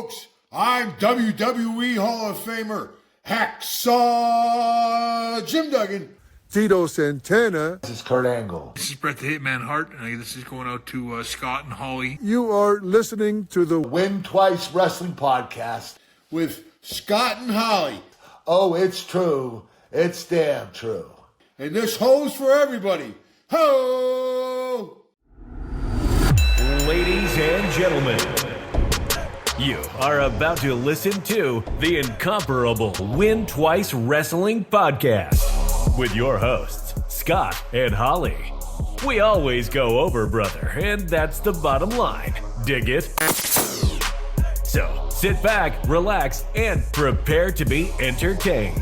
folks. I'm WWE Hall of Famer Hacksaw Jim Duggan. Tito Santana. This is Kurt Angle. This is Bret the Hitman Hart, and this is going out to Scott and Holly. You are listening to the Win Twice Wrestling Podcast With Scott and Holly. Oh, it's true. It's damn true. And this ho's for everybody. Ho! Ladies and gentlemen, you are about to listen to the incomparable Win Twice Wrestling Podcast with your hosts, Scott and Holly. We always go over, brother, and that's the bottom line. Dig it? So sit back, relax, and prepare to be entertained.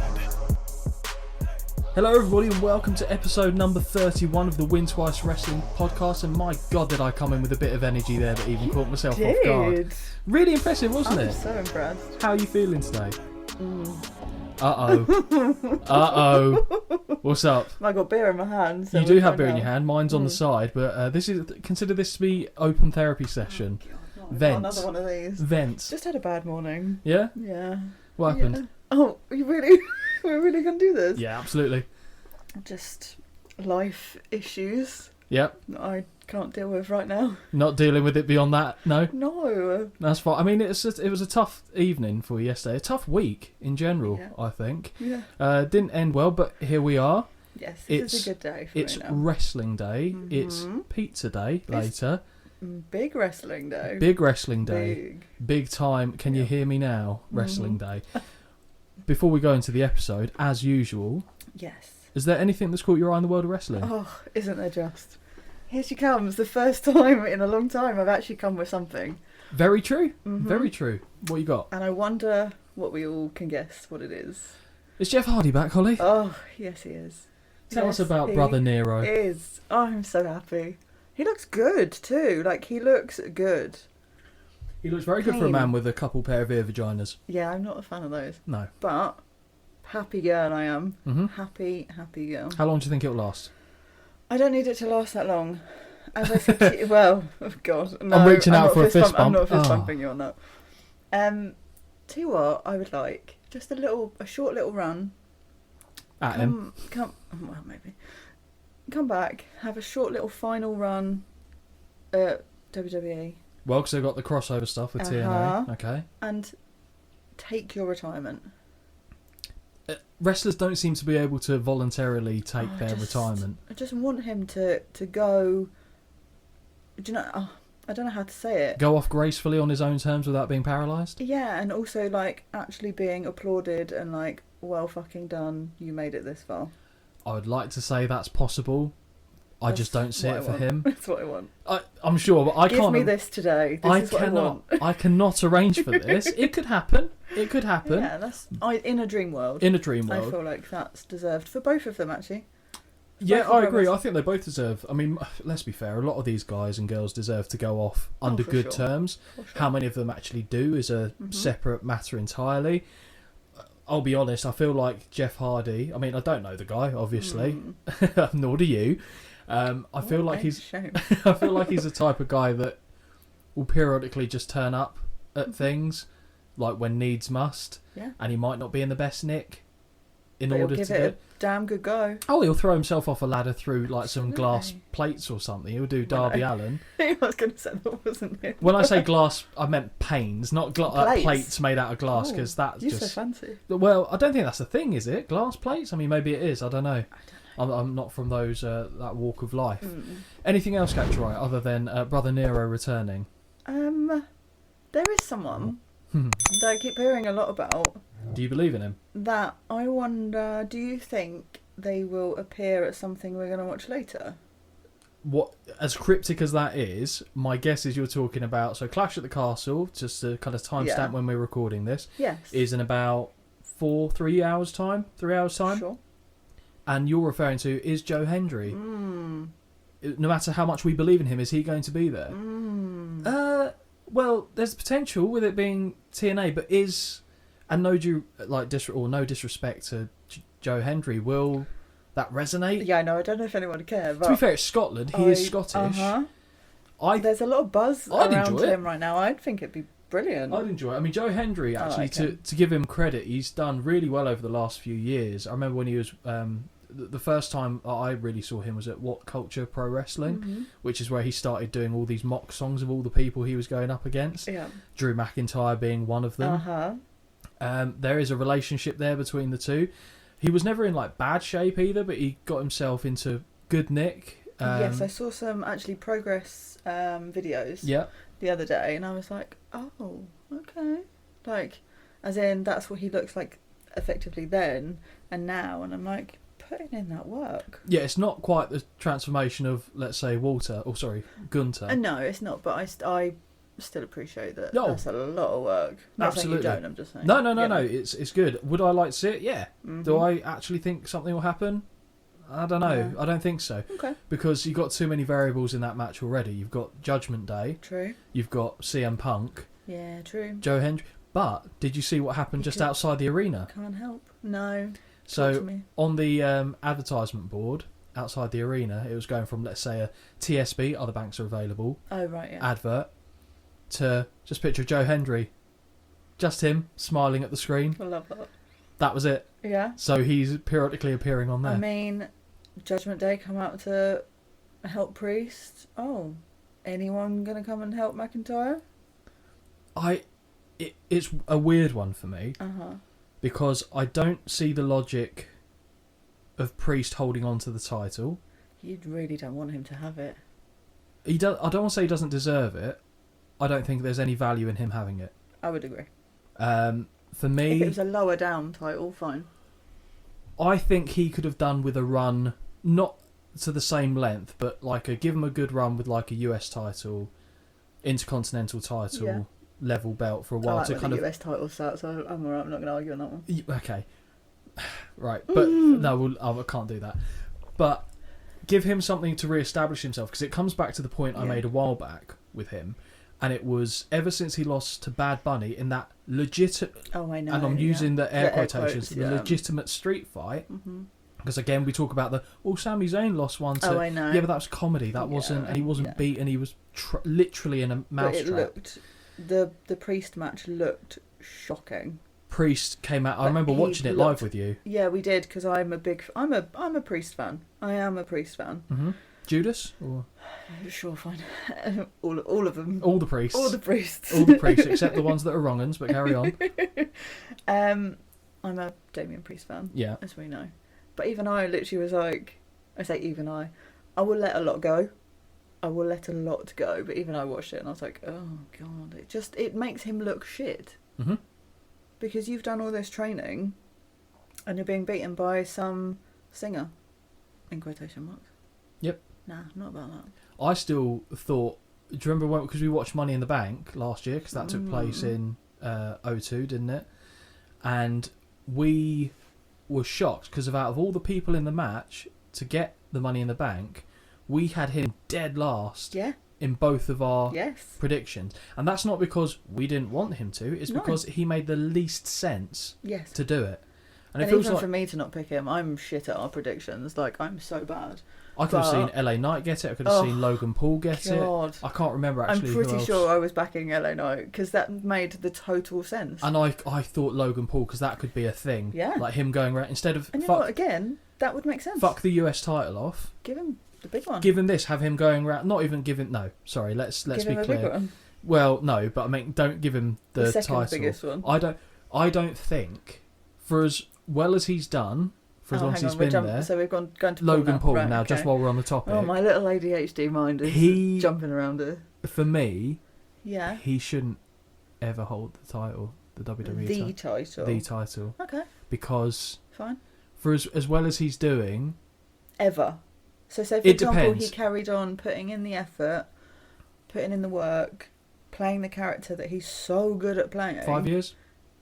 Hello everybody and welcome to episode number 31 of the Win Twice Wrestling Podcast, and my god did I come in with a bit of energy there that even caught myself off guard. Really impressive, wasn't it? I'm so impressed. How are you feeling today? Uh-oh. What's up? I got beer in my hand. So you do have beer in your hand, mine's on the side, but consider this to be open therapy session. Vent. Another one of these. Vents. Just had a bad morning. Yeah? Yeah. What happened? Yeah. Oh, we're really going to do this? Yeah, absolutely. Just life issues Yep. that I can't deal with right now. Not dealing with it beyond that, no? No. That's fine. I mean, it was a tough evening for you yesterday. A tough week in general, Yeah. I think. Yeah. Didn't end well, but here we are. Yes, it's a good day for It's me now. wrestling day. Mhm. It's pizza day later. Big wrestling day. Big wrestling day. Big time. Can you hear me now? Wrestling day. Before we go into the episode, as usual, Yes. is there anything that's caught your eye in the world of wrestling? Oh, isn't there just? Here she comes. The first time in a long time I've actually come with something. Very true. Very true. What you got? And I wonder what we all can guess what it is. Is Jeff Hardy back, Holly? Oh, yes he is. Tell us Yes, about he Brother Nero. is. Oh, I'm so happy. He looks good too. Like, he looks good. He looks very good for a man with a couple pair of ear vaginas. Yeah, I'm not a fan of those. No. But happy girl I am. Mm-hmm. Happy girl. How long do you think it'll last? I don't need it to last that long. As I said to you, well, oh God. No, I'm reaching out not for a fist bump. I'm not fist Oh. bumping you on that. Tell you what, I would like just a short little run. At him. Well, maybe. Come back, have a short little final run at WWE. Well, because they've got the crossover stuff with TNN. Okay. And take your retirement. Wrestlers don't seem to be able to voluntarily take their retirement. I just want him to go. Do you know? Oh, I don't know how to say it. Go off gracefully on his own terms without being paralysed? Yeah, and also like actually being applauded and like, well fucking done, you made it this far. I would like to say that's possible. I just don't see it for him. That's what I want. I'm sure, but I can't. Give me this today. This is what I want. I cannot arrange for this. It could happen. It could happen. Yeah, that's in a dream world. In a dream I world. feel like that's deserved for both of them, actually. Yeah, I agree. I think they both deserve. I mean, let's be fair. A lot of these guys and girls deserve to go off under for good sure. terms. For sure. How many of them actually do is a separate matter entirely. I'll be honest. I feel like Jeff Hardy. I mean, I don't know the guy, obviously, nor do you. I feel like he's. Shame. I feel like he's the type of guy that will periodically just turn up at things, like when needs must. Yeah. And he might not be in the best nick in But order he'll to give do it a damn good go. Oh, he'll throw himself off a ladder through like some glass plates or something. He'll do Darby Allin. I was going to say that, wasn't it? When I say glass, I meant panes, not plates made out of glass, because that's You're just... so fancy. Well, I don't think that's a thing, is it? Glass plates? I mean, maybe it is. I don't know. I'm not from those that walk of life. Anything else catch your eye other than Brother Nero returning? There is someone that I keep hearing a lot about. Do you believe in him? That I wonder, do you think they will appear at something we're going to watch later? What, as cryptic as that is, my guess is you're talking about... So Clash at the Castle, just to kind of timestamp when we're recording this, Yes. is in about 3 hours' time? Sure. And you're referring to, is Joe Hendry? No matter how much we believe in him, is he going to be there? Well, there's potential with it being TNA, but is... And no disrespect to Joe Hendry, will that resonate? Yeah, no, I don't know if anyone would care. But to be fair, it's Scotland. He is Scottish. There's a lot of buzz I'd around enjoy it. him right now. I'd think it'd be brilliant. I'd enjoy it. I mean, Joe Hendry, I actually, like to him. give him credit, he's done really well over the last few years. I remember when he was... the first time I really saw him was at What Culture Pro Wrestling, which is where he started doing all these mock songs of all the people he was going up against. Yeah. Drew McIntyre being one of them. There is a relationship there between the two. He was never in like bad shape either, but he got himself into good nick. Yes, I saw some actually progress videos the other day, and I was like, oh, okay. Like, as in, that's what he looks like effectively then and now, and I'm like, putting in that work. Yeah, it's not quite the transformation of, let's say, Gunther. No, it's not, but I still appreciate that. No. That's a lot of work. Not saying Absolutely. you don't, I'm just saying. No. It's good. Would I like to see it? Yeah. Mm-hmm. Do I actually think something will happen? I don't know. Yeah. I don't think so. Okay. Because you've got too many variables in that match already. You've got Judgment Day. True. You've got CM Punk. Yeah, true. Joe Hendry. But did you see what happened just outside the arena? Can't help. No. So on the advertisement board outside the arena, it was going from, let's say, a TSB, other banks are available, Oh, right, yeah. advert, to just picture of Joe Hendry. Just him, smiling at the screen. I love that. That was it. Yeah. So he's periodically appearing on there. I mean, Judgment Day come out to help Priest. Oh, anyone going to come and help McIntyre? It's a weird one for me. Uh-huh. Because I don't see the logic of Priest holding on to the title. You really don't want him to have it. I don't want to say he doesn't deserve it. I don't think there's any value in him having it. I would agree. For me, If it was a lower down title, fine. I think he could have done with a run, not to the same length, but like give him a good run with like a US title, Intercontinental title, level belt for a while to kind the of. US title sat, so I'm alright. I'm not going to argue on that one. Okay, right, but no, I can't do that. But give him something to re-establish himself, because it comes back to the point I made a while back with him, and it was ever since he lost to Bad Bunny in that legitimate. Oh, I know. And I'm using the air quotations, quotes, the legitimate street fight. Because again, we talk about Sami Zayn lost one to. Oh, I know. Yeah, but that was comedy. That wasn't, and he wasn't beaten. He was literally in a mousetrap. The Priest match looked shocking. Priest came out. I But remember he watching it live with you. Yeah, we did, because I'm a Priest fan. I am a Priest fan. Mm-hmm. Judas? Or? Sure, fine. all of them. All the priests. All the priests. All the priests, except the ones that are wrong uns, but carry on. I'm a Damien Priest fan. Yeah. As we know. But even I literally was like, I will let a lot go. I will let a lot go. But even I watched it and I was like, oh God, it makes him look shit. Mm-hmm. Because you've done all this training and you're being beaten by some singer, in quotation marks. Yep. Nah, not about that. I still thought, do you remember because we watched Money in the Bank last year, because that took place in 02, didn't it? And we were shocked because out of all the people in the match to get the Money in the Bank, we had him dead last in both of our predictions. And that's not because we didn't want him to, it's because he made the least sense to do it. And it feels even like, for me to not pick him, I'm shit at our predictions. Like, I'm so bad. I could have seen LA Knight get it. I could have seen Logan Paul get it. I can't remember actually. I'm pretty sure I was backing LA Knight because that made the total sense. And I thought Logan Paul, because that could be a thing. Yeah. Like him going around instead of. And you know what? Again, that would make sense. Fuck the US title off. Give him the big one. Give him this. Have him going around. Not even give him. No, sorry. Let's give be him clear. A big one. Well, no, but I mean, don't give him the second title. Biggest one. I don't think, for as well as he's done, for as long as he's been there. So we've gone to Logan Paul right, now. okay. Just while we're on the topic. Oh, my little ADHD mind is jumping around here. For me, yeah, he shouldn't ever hold the title, the WWE title. The title. Okay. Because fine. For as well as he's doing. Ever. So say for example, he carried on putting in the effort, putting in the work, playing the character that he's so good at playing. 5 years?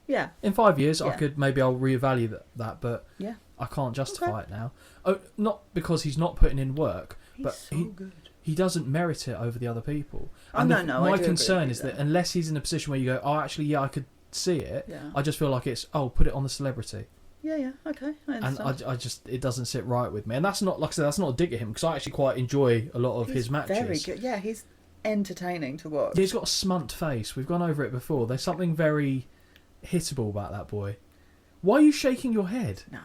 Yeah. In 5 years, I'll reevaluate that, but yeah. I can't justify it now. Oh, not because he's not putting in work, but so good. He doesn't merit it over the other people. Oh, and no. My concern is that unless he's in a position where you go, oh, actually, I could see it, I just feel like it's, put it on the celebrity. Yeah, okay. I understand. And I just, it doesn't sit right with me. And that's not, like I said, that's not a dig at him, because I actually quite enjoy a lot of his matches. Very good. Yeah, entertaining to watch. Yeah, he's got a smut face. We've gone over it before. There's something very hittable about that boy. Why are you shaking your head? No.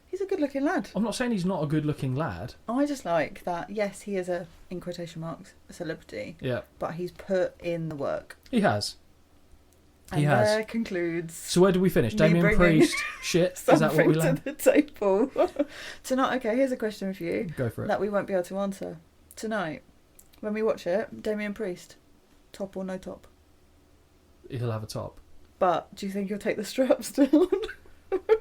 He's a good-looking lad. I'm not saying he's not a good-looking lad. I just like that, yes, he is in quotation marks, a celebrity. Yeah. But he's put in the work. He has. And there concludes... So where do we finish? Damien Priest, shit? Is that what we land? To the table. Tonight, okay, here's a question for you. Go for it. That we won't be able to answer. Tonight, when we watch it, Damien Priest, top or no top? He'll have a top. But do you think he'll take the straps down?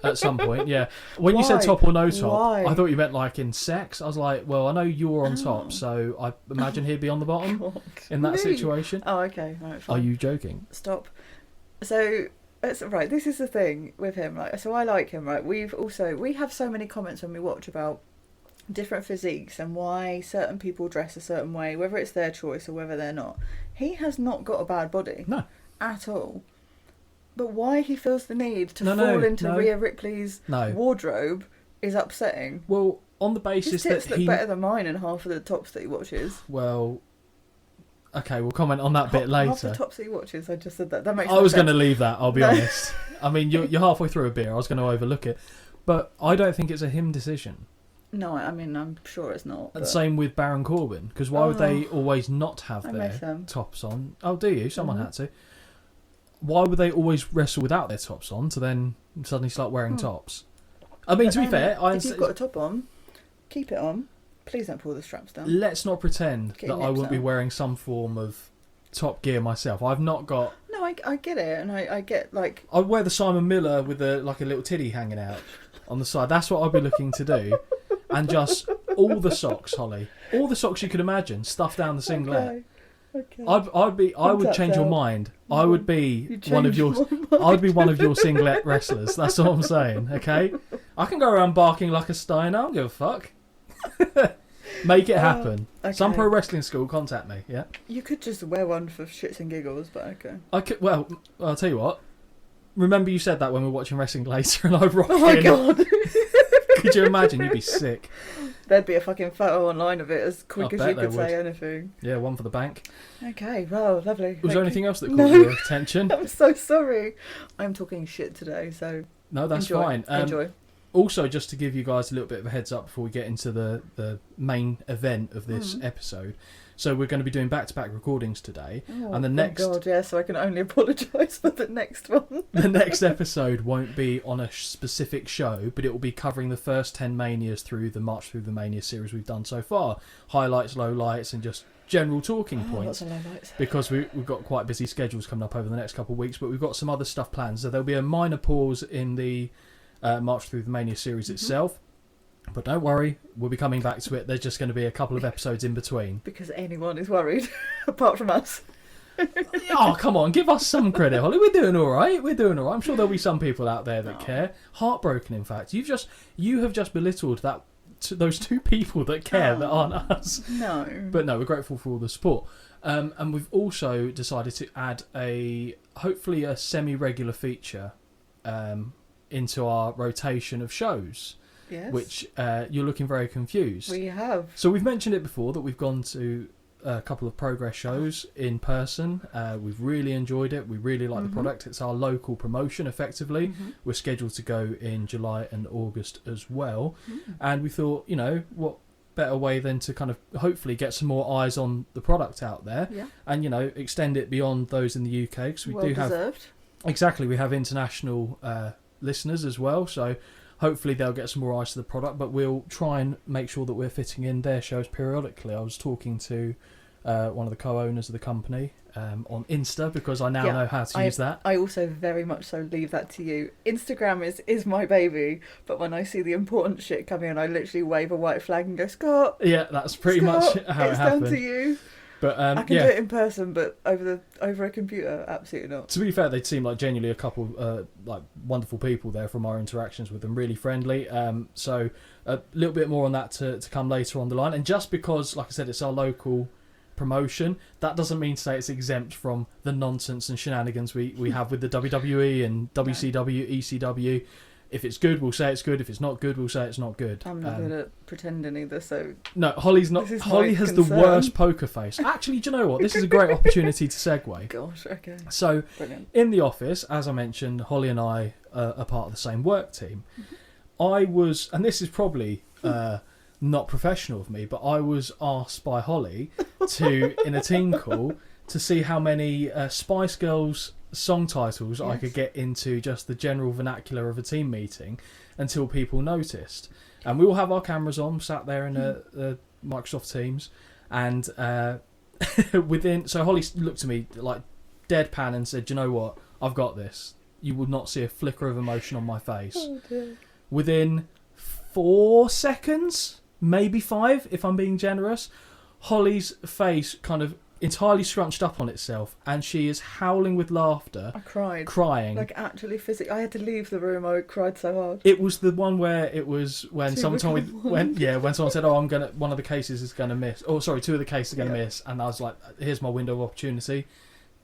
At some point, yeah. When you said top or no top, I thought you meant like in sex. I was like, well, I know you're on top, so I imagine he'd be on the bottom in that situation. Oh, okay. Right, fine. Are you joking? Stop. So, right, this is the thing with him. Right, so I like him. Right, we have so many comments when we watch about different physiques and why certain people dress a certain way, whether it's their choice or whether they're not. He has not got a bad body. No. At all. But why he feels the need to fall into Rhea Ripley's wardrobe is upsetting. Well, on the basis his tits look better than mine in half of the tops that he watches. Well, okay, we'll comment on that bit later. Half the tops that he watches, I just said that. That makes I no was sense. going to leave that, I'll be honest. I mean, you're halfway through a beer. I was going to overlook it. But I don't think it's a him decision. No, I mean, I'm sure it's not. And same with Baron Corbin, because why would they always not have their tops on? Oh, do you? Someone had to. Why would they always wrestle without their tops on to then suddenly start wearing tops? I mean, to be fair... if you've got a top on, keep it on. Please don't pull the straps down. Let's not pretend that I wouldn't be wearing some form of top gear myself. I've not got... No, I get it, and I get, like... I'd wear the Simon Miller with a little titty hanging out on the side. That's what I'd be looking to do. And just all the socks, Holly. All the socks you could imagine, stuffed down the singlet. Okay. I would change your mind. I would be one of your singlet wrestlers. That's all I'm saying. Okay, I can go around barking like a Steiner. I don't give a fuck. Make it happen. Okay. Some pro wrestling school, contact me. Yeah. You could just wear one for shits and giggles, but okay. I could. Well, I'll tell you what. Remember you said that when we were watching wrestling later, and I'd rock in. Oh my god. Could you imagine? You'd be sick. There'd be a fucking photo online of it as quick as you could say anything. Yeah, one for the bank. Okay, well, lovely. Was there anything else that caught your attention? I'm so sorry. I'm talking shit today, so... No, that's fine. Enjoy. Also, just to give you guys a little bit of a heads up before we get into the main event of this episode. So we're going to be doing back-to-back recordings today. And the next... Oh, God, yeah, so I can only apologise for the next one. The next episode won't be on a specific show, but it will be covering the first 10 Manias through the March Through the Mania series we've done so far. Highlights, lowlights, and just general talking points. Lots of lowlights. Because we've got quite busy schedules coming up over the next couple of weeks, but we've got some other stuff planned. So there'll be a minor pause in the March Through the Mania series itself. But don't worry, we'll be coming back to it. There's just going to be a couple of episodes in between. Because anyone is worried, apart from us. Oh, come on, give us some credit, Holly. We're doing all right. I'm sure there'll be some people out there that care. Heartbroken, in fact. You have just belittled those two people that care that aren't us. No. But no, we're grateful for all the support. And we've also decided to add hopefully a semi-regular feature into our rotation of shows. Yes. Which you're looking very confused. We have. So we've mentioned it before that we've gone to a couple of Progress shows in person. We've really enjoyed it. We really like the product. It's our local promotion, effectively. We're scheduled to go in July and August as well. And we thought, what better way than to kind of hopefully get some more eyes on the product out there and, extend it beyond those in the UK. Because we do have... deserved. Exactly. We have international listeners as well. So... hopefully they'll get some more eyes to the product, but we'll try and make sure that we're fitting in their shows periodically. I was talking to one of the co-owners of the company on Insta, because I now know how to use that. I also very much so leave that to you. Instagram is my baby, but when I see the important shit coming in, I literally wave a white flag and go, Scott! Yeah, that's pretty much how it happened. It's down to you. But I can do it in person, but over a computer, absolutely not. To be fair, they seem like genuinely a couple like wonderful people there from our interactions with them, really friendly. So a little bit more on that to come later on the line. And just because, like I said, it's our local promotion, that doesn't mean to say it's exempt from the nonsense and shenanigans we have with the WWE and WCW, ECW. If it's good, we'll say it's good. If it's not good, we'll say it's not good. I'm not good at pretending either, so... No, Holly's not. Holly has the worst poker face. Actually, do you know what? This is a great opportunity to segue. Gosh, okay. So, Brilliant. in the office, as I mentioned, Holly and I are part of the same work team. I was, and this is probably not professional of me, but I was asked by Holly in a team call, to see how many Spice Girls song titles I could get into just the general vernacular of a team meeting until people noticed. And we all have our cameras on, sat there in the Microsoft Teams, and so Holly looked at me like deadpan and said, "Do you know what? I've got this." You would not see a flicker of emotion on my face. Oh, dear. Within 4 seconds, maybe 5 if I'm being generous, Holly's face kind of entirely scrunched up on itself, and she is howling with laughter. I cried. Crying. Like, actually, physically. I had to leave the room. I cried so hard. It was the one where it was when someone told me when someone said, "Oh, one of the cases is going to miss." Oh, sorry, 2 of the cases are going to miss, and I was like, "Here's my window of opportunity.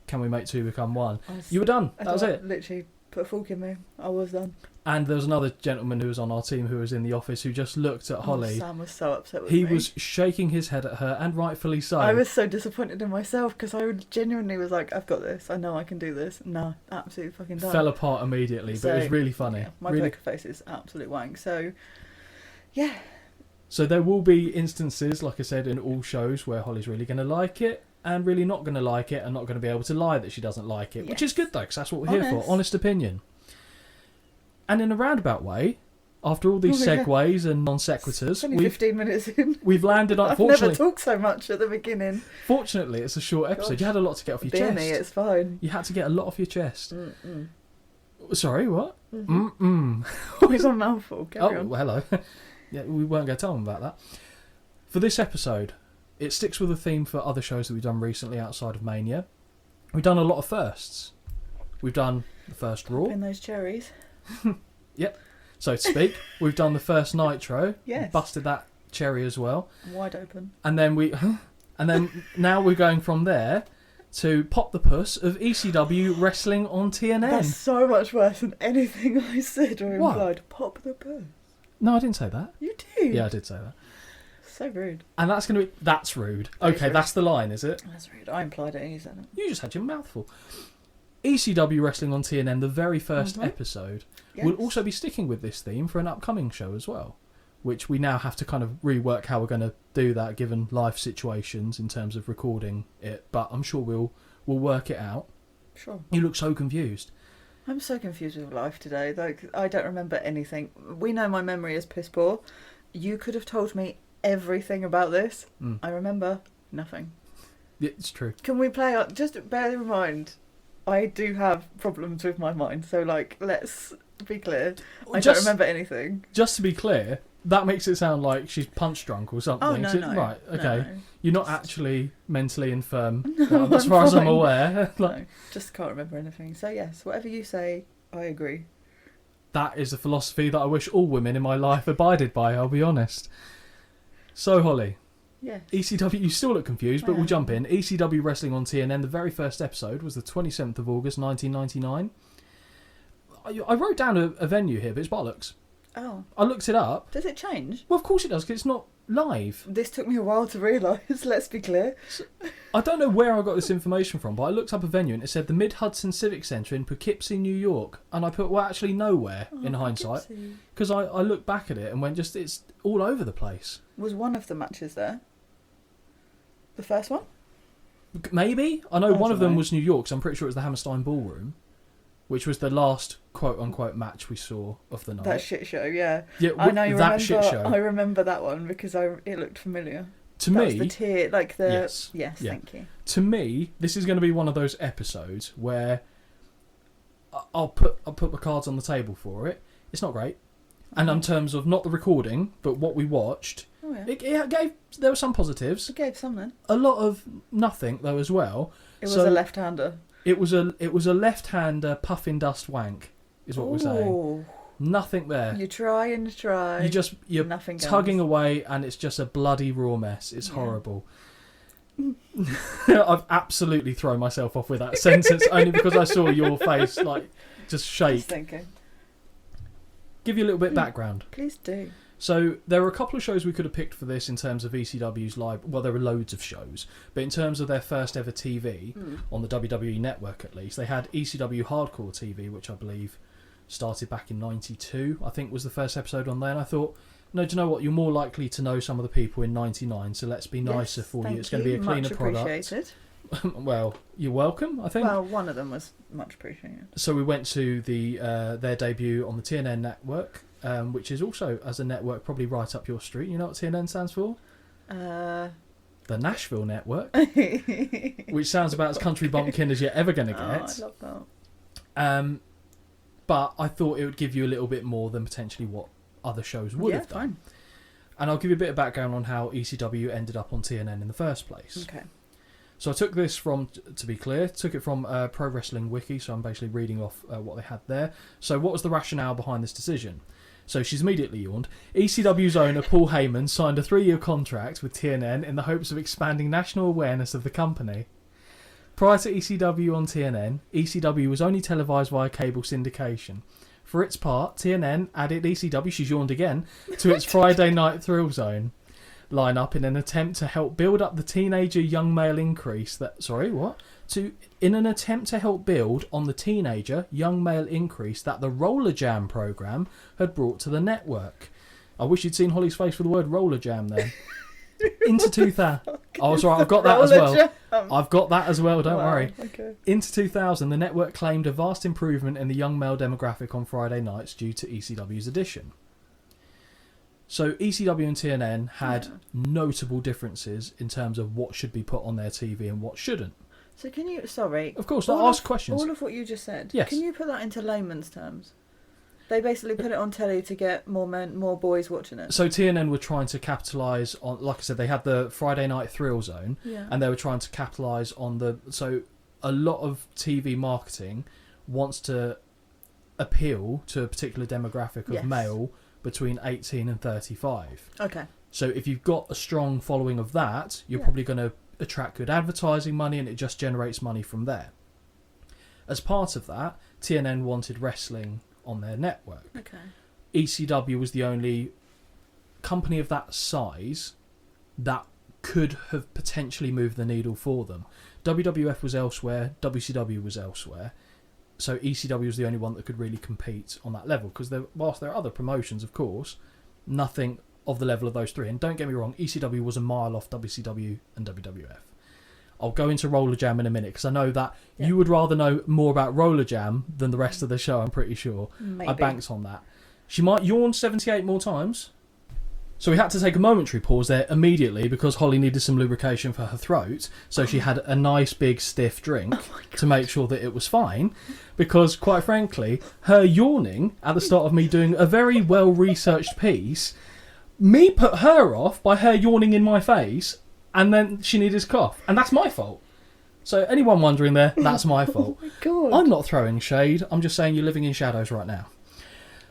Can we make 2 become 1?" You were done. That was it. Literally put a fork in me. I was done. And there was another gentleman who was on our team who was in the office who just looked at Holly. Sam was so upset with me. He was shaking his head at her, and rightfully so. I was so disappointed in myself because I genuinely was like, I've got this. I know I can do this. No, absolutely fucking done. Fell apart immediately, but it was really funny. Yeah, my really... poker face is absolute wank. So, yeah. So there will be instances, like I said, in all shows where Holly's really going to like it and really not going to like it and not going to be able to lie that she doesn't like it, which is good though, because that's what we're here for. Honest opinion. And in a roundabout way, after all these segues and non sequiturs, only 15 minutes in. We've landed on. I've never talked so much at the beginning. Fortunately, it's a short episode. Gosh. You had a lot to get off your chest. It's fine. You had to get a lot off your chest. Mm-mm. Sorry, what? Mm-mm. Always on mouthful. Carry on. Well, hello. Yeah, we weren't going to tell them about that. For this episode, it sticks with the theme for other shows that we've done recently outside of Mania. We've done a lot of firsts. We've done the first Raw. In those cherries. Yep, so to speak. We've done the first Nitro. Yes. Busted that cherry as well. Wide open. And then now we're going from there to Pop the Puss of ECW wrestling on TNN. That's so much worse than anything I said or implied. Pop the Puss. No, I didn't say that. You did. Yeah, I did say that. So rude. And that's going to be... That's rude. Okay, that's the line, is it? That's rude. I implied it and you said it. You just had your mouth full. ECW Wrestling on TNN, the very first episode, will also be sticking with this theme for an upcoming show as well, which we now have to kind of rework how we're going to do that given life situations in terms of recording it, but I'm sure we'll work it out. Sure. You look so confused. I'm so confused with life today. Like, I don't remember anything. We know my memory is piss poor. You could have told me everything about this. I remember nothing. Yeah, it's true. Can we play on... Just bear in mind... I do have problems with my mind, so, like, let's be clear. I don't remember anything. Just to be clear, that makes it sound like she's punch drunk or something. Oh, no. Right, okay. No. You're not actually mentally infirm, No, as far as I'm aware. No, just can't remember anything. So, yes, whatever you say, I agree. That is a philosophy that I wish all women in my life abided by, I'll be honest. So, Holly... Yes. ECW, you still look confused, but we'll jump in. ECW Wrestling on TNN, the very first episode was the 27th of August 1999. I wrote down a venue here, but it's bollocks. Oh. I looked it up. Does it change? Well, of course it does, because it's not live. This took me a while to realise, let's be clear. I don't know where I got this information from, but I looked up a venue and it said the Mid-Hudson Civic Centre in Poughkeepsie, New York. And I put, well, actually nowhere in hindsight. Because I looked back at it and went, it's all over the place. Was one of the matches there? The first one? Maybe. I know one of them was New York, so I'm pretty sure it was the Hammerstein Ballroom, which was the last quote-unquote match we saw of the night. That shit show, yeah. Yeah, I know. That shit show. I remember that one because it looked familiar. To that me... was the tier, like the... Yes, thank you. To me, this is going to be one of those episodes where I'll put my cards on the table for it. It's not great. And in terms of not the recording, but what we watched... Oh, yeah. There were some positives. It gave some then. A lot of nothing though as well. It was a left-hander. It was a left-hander puffin dust wank, is what we're saying. Nothing there. You try and try. You're nothing tugging away, and it's just a bloody raw mess. It's horrible. I've absolutely thrown myself off with that sentence only because I saw your face like just shake. Just thinking. give you a little bit of background. Please do. So there were a couple of shows we could have picked for this in terms of ECW's live. Well, there were loads of shows, but in terms of their first ever TV on the WWE network, at least, they had ECW Hardcore TV, which I believe started back in '92. I think was the first episode on there. And I thought, no, do you know what? You're more likely to know some of the people in '99, so let's be nicer for you. It's going to be a cleaner product. Appreciated. Well, you're welcome, I think. Well, one of them was much appreciated. So we went to their debut on the TNN network, which is also, as a network, probably right up your street. You know what TNN stands for? The Nashville Network, which sounds about as country bumpkin as you're ever going to get. I love that. But I thought it would give you a little bit more than potentially what other shows would have done. Fine. And I'll give you a bit of background on how ECW ended up on TNN in the first place. Okay. So I took this from, to be clear, took it from Pro Wrestling Wiki, so I'm basically reading off what they had there. So what was the rationale behind this decision? So she's immediately yawned. ECW's owner, Paul Heyman, signed a 3-year contract with TNN in the hopes of expanding national awareness of the company. Prior to ECW on TNN, ECW was only televised via cable syndication. For its part, TNN added ECW, she's yawned again, to its Friday Night Thrill Zone lineup in an attempt to help build up the teenager young male increase in an attempt to help build on the teenager young male increase that the Roller Jam program had brought to the network. I wish you'd seen Holly's face for the word Roller Jam there. Into 2000. Oh, sorry, I've got that as well. I've got that as well, don't worry. Okay. Into 2000, the network claimed a vast improvement in the young male demographic on Friday nights due to ECW's addition. So ECW and TNN had notable differences in terms of what should be put on their TV and what shouldn't. So can you, sorry. Of course, I'll ask questions. All of what you just said. Yes. Can you put that into layman's terms? They basically put it on telly to get more boys watching it. So TNN were trying to capitalise on, like I said, they had the Friday Night Thrill Zone, and they were trying to capitalise on so a lot of TV marketing wants to appeal to a particular demographic of male between 18 and 35. Okay. So if you've got a strong following of that, you're probably going to attract good advertising money, and it just generates money from there. As part of that, TNN wanted wrestling on their network. Okay. ECW was the only company of that size that could have potentially moved the needle for them. WWF was elsewhere, WCW was elsewhere, so ECW was the only one that could really compete on that level, because whilst there are other promotions, of course, nothing of the level of those three. And don't get me wrong, ECW was a mile off WCW and WWF. I'll go into Roller Jam in a minute, because I know that you would rather know more about Roller Jam than the rest of the show, I'm pretty sure. Maybe. I banked on that. She might yawn 78 more times. So we had to take a momentary pause there immediately because Holly needed some lubrication for her throat. So she had a nice big stiff drink to make sure that it was fine. Because quite frankly, her yawning at the start of me doing a very well researched piece, me put her off by her yawning in my face, and then she needed to cough. And that's my fault. So anyone wondering there, that's my fault. Oh my God. I'm not throwing shade. I'm just saying you're living in shadows right now.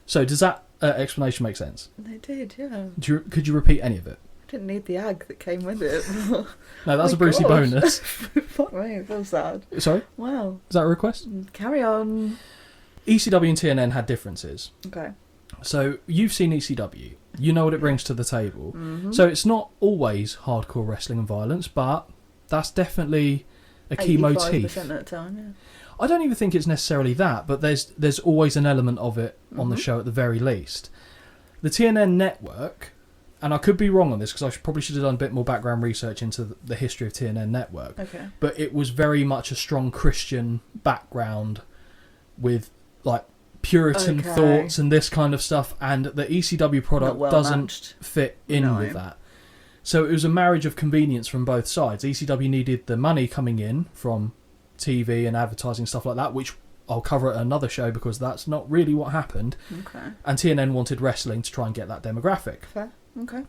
So does that explanation make sense? They did, yeah. Could you repeat any of it? I didn't need the ag that came with it. No, that's a Brucey bonus. Fuck me, it feels sad. Sorry? Wow. Is that a request? Carry on. ECW and TNN had differences. Okay. So you've seen ECW. You know what it brings to the table. Mm-hmm. So it's not always hardcore wrestling and violence, but that's definitely a key motif. 85% of the time, yeah. I don't even think it's necessarily that, but there's always an element of it on the show at the very least. The TNN network, and I could be wrong on this because I probably should have done a bit more background research into the history of TNN network. Okay. But it was very much a strong Christian background with like Puritan thoughts and this kind of stuff, and the ECW product doesn't fit in with that. So it was a marriage of convenience from both sides. ECW needed the money coming in from TV and advertising, stuff like that, which I'll cover at another show because that's not really what happened. Okay. And TNN wanted wrestling to try and get that demographic. Fair. Okay.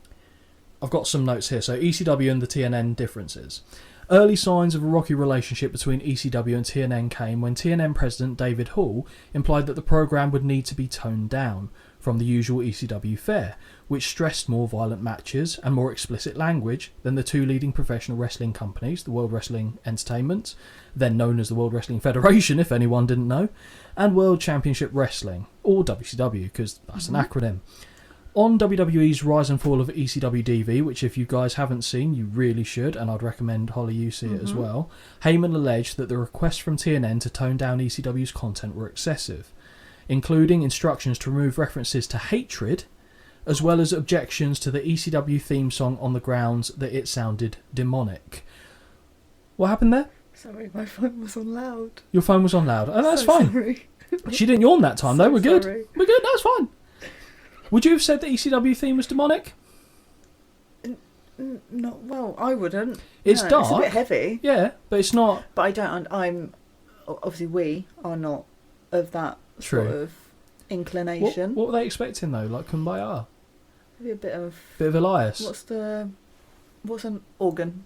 I've got some notes here. So ECW and the TNN differences. Early signs of a rocky relationship between ECW and TNN came when TNN president David Hall implied that the programme would need to be toned down. from the usual ECW fare, which stressed more violent matches and more explicit language than the two leading professional wrestling companies, the World Wrestling Entertainment, then known as the World Wrestling Federation if anyone didn't know, and World Championship Wrestling, or WCW because that's an acronym. On WWE's Rise and Fall of ECW DV, which if you guys haven't seen, you really should, and I'd recommend Holly you see it as well, Heyman alleged that the requests from TNN to tone down ECW's content were excessive, including instructions to remove references to hatred, as well as objections to the ECW theme song on the grounds that it sounded demonic. What happened there? Sorry, my phone was on loud. Your phone was on loud. Oh, that's fine. Sorry. She didn't yawn that time, though. We're good. Sorry. We're good. That's fine. Would you have said the ECW theme was demonic? Not well. I wouldn't. It's dark. It's a bit heavy. Yeah, but it's not. But I don't. I'm obviously we are not of that sort of inclination. What were they expecting though? Like Kumbaya? Maybe a bit of Elias. What's an organ?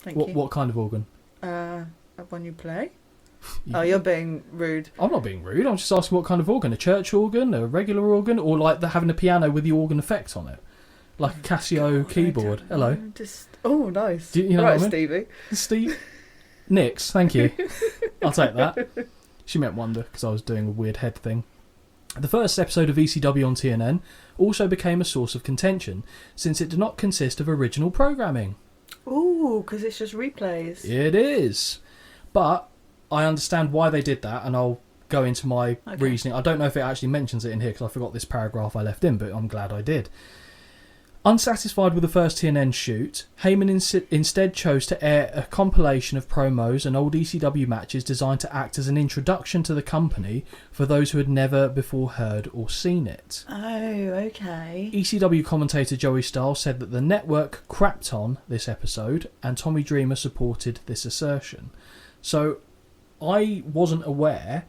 Thank you. What kind of organ? When you play. Yeah. Oh, you're being rude. I'm not being rude. I'm just asking what kind of organ. A church organ, a regular organ, or like having a piano with the organ effect on it, like a Casio keyboard. Hello. Nice. Do you know right, what I mean? Stevie. Steve. Nix. Thank you. I'll take that. She meant wonder because I was doing a weird head thing. The first episode of ECW on TNN also became a source of contention since it did not consist of original programming. Ooh, because it's just replays. It is. But I understand why they did that, and I'll go into my reasoning. I don't know if it actually mentions it in here because I forgot this paragraph I left in, but I'm glad I did. Unsatisfied with the first TNN shoot, Heyman instead chose to air a compilation of promos and old ECW matches designed to act as an introduction to the company for those who had never before heard or seen it. Oh, okay. ECW commentator Joey Styles said that the network crapped on this episode, and Tommy Dreamer supported this assertion. So I wasn't aware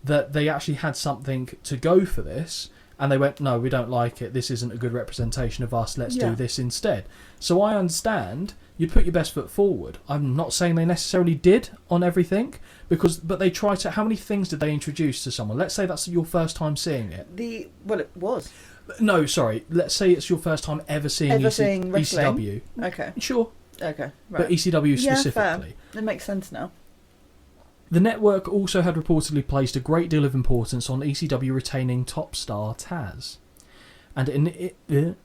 that they actually had something to go for this, and they went, no, we don't like it, this isn't a good representation of us, let's do this instead. So I understand you put your best foot forward. I'm not saying they necessarily did on everything, but they tried to. How many things did they introduce to someone? Let's say that's your first time seeing it. It was. No, sorry. Let's say it's your first time ever seeing ECW. Okay. Sure. Okay. Right. But ECW specifically. Fair. It makes sense now. The network also had reportedly placed a great deal of importance on ECW retaining top star Taz. And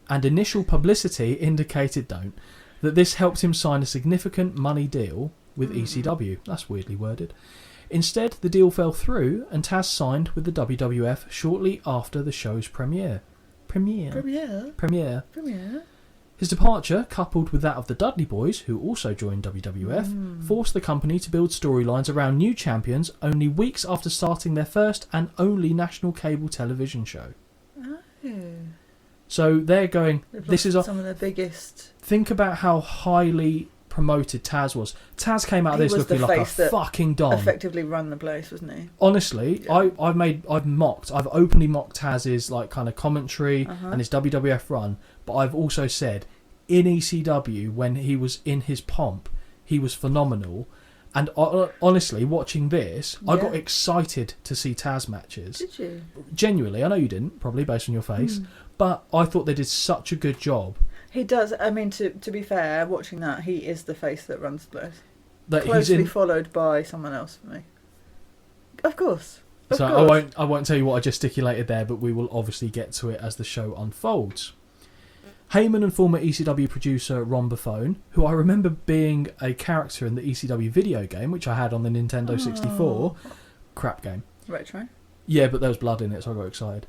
initial publicity indicated, that this helped him sign a significant money deal with ECW. That's weirdly worded. Instead, the deal fell through and Taz signed with the WWF shortly after the show's premiere. His departure, coupled with that of the Dudley Boys, who also joined WWF, forced the company to build storylines around new champions only weeks after starting their first and only national cable television show. Oh. So they're going, this is some of the biggest. Think about how highly promoted Taz was. Taz came out of this looking like a fucking don. Effectively run the place, wasn't he? Honestly, yeah. I've openly mocked Taz's like kind of commentary and his WWF run, but I've also said in ECW when he was in his pomp, he was phenomenal. And honestly, watching this, I got excited to see Taz matches. Did you? Genuinely, I know you didn't, probably based on your face, but I thought they did such a good job. He does. I mean, to be fair, watching that, he is the face that runs the place. That closely followed by someone else for me. Of course. I won't tell you what I gesticulated there, but we will obviously get to it as the show unfolds. Heyman and former ECW producer Ron Buffone, who I remember being a character in the ECW video game, which I had on the Nintendo 64, crap game. Retro? Yeah, but there was blood in it, so I got excited.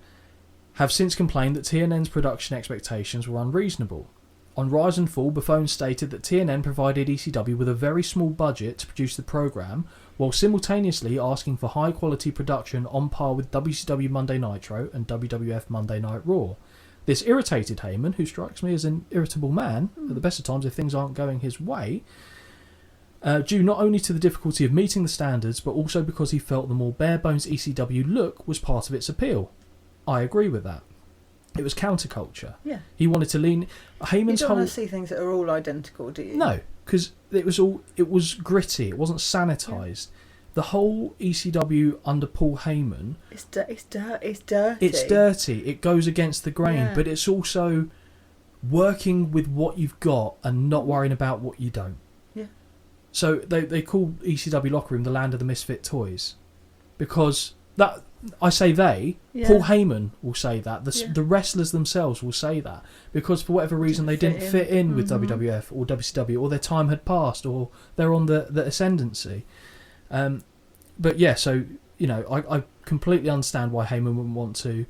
Have since complained that TNN's production expectations were unreasonable. On Rise and Fall, Buffone stated that TNN provided ECW with a very small budget to produce the programme, while simultaneously asking for high-quality production on par with WCW Monday Nitro and WWF Monday Night Raw. This irritated Heyman, who strikes me as an irritable man at the best of times if things aren't going his way, due not only to the difficulty of meeting the standards, but also because he felt the more bare-bones ECW look was part of its appeal. I agree with that. It was counterculture. Yeah. He wanted to lean. Heyman's you don't want to see things that are all identical, do you? No, because it was gritty. It wasn't sanitised. the whole ECW under Paul Heyman... It's dirty. It's dirty. It goes against the grain, but it's also working with what you've got and not worrying about what you don't. Yeah. So they call ECW locker room the land of the misfit toys, because that I say they. Yeah. Paul Heyman will say that. The wrestlers themselves will say that, because for whatever reason they didn't fit in with WWF or WCW, or their time had passed, or they're on the ascendancy. But yeah, so I completely understand why Heyman wouldn't want to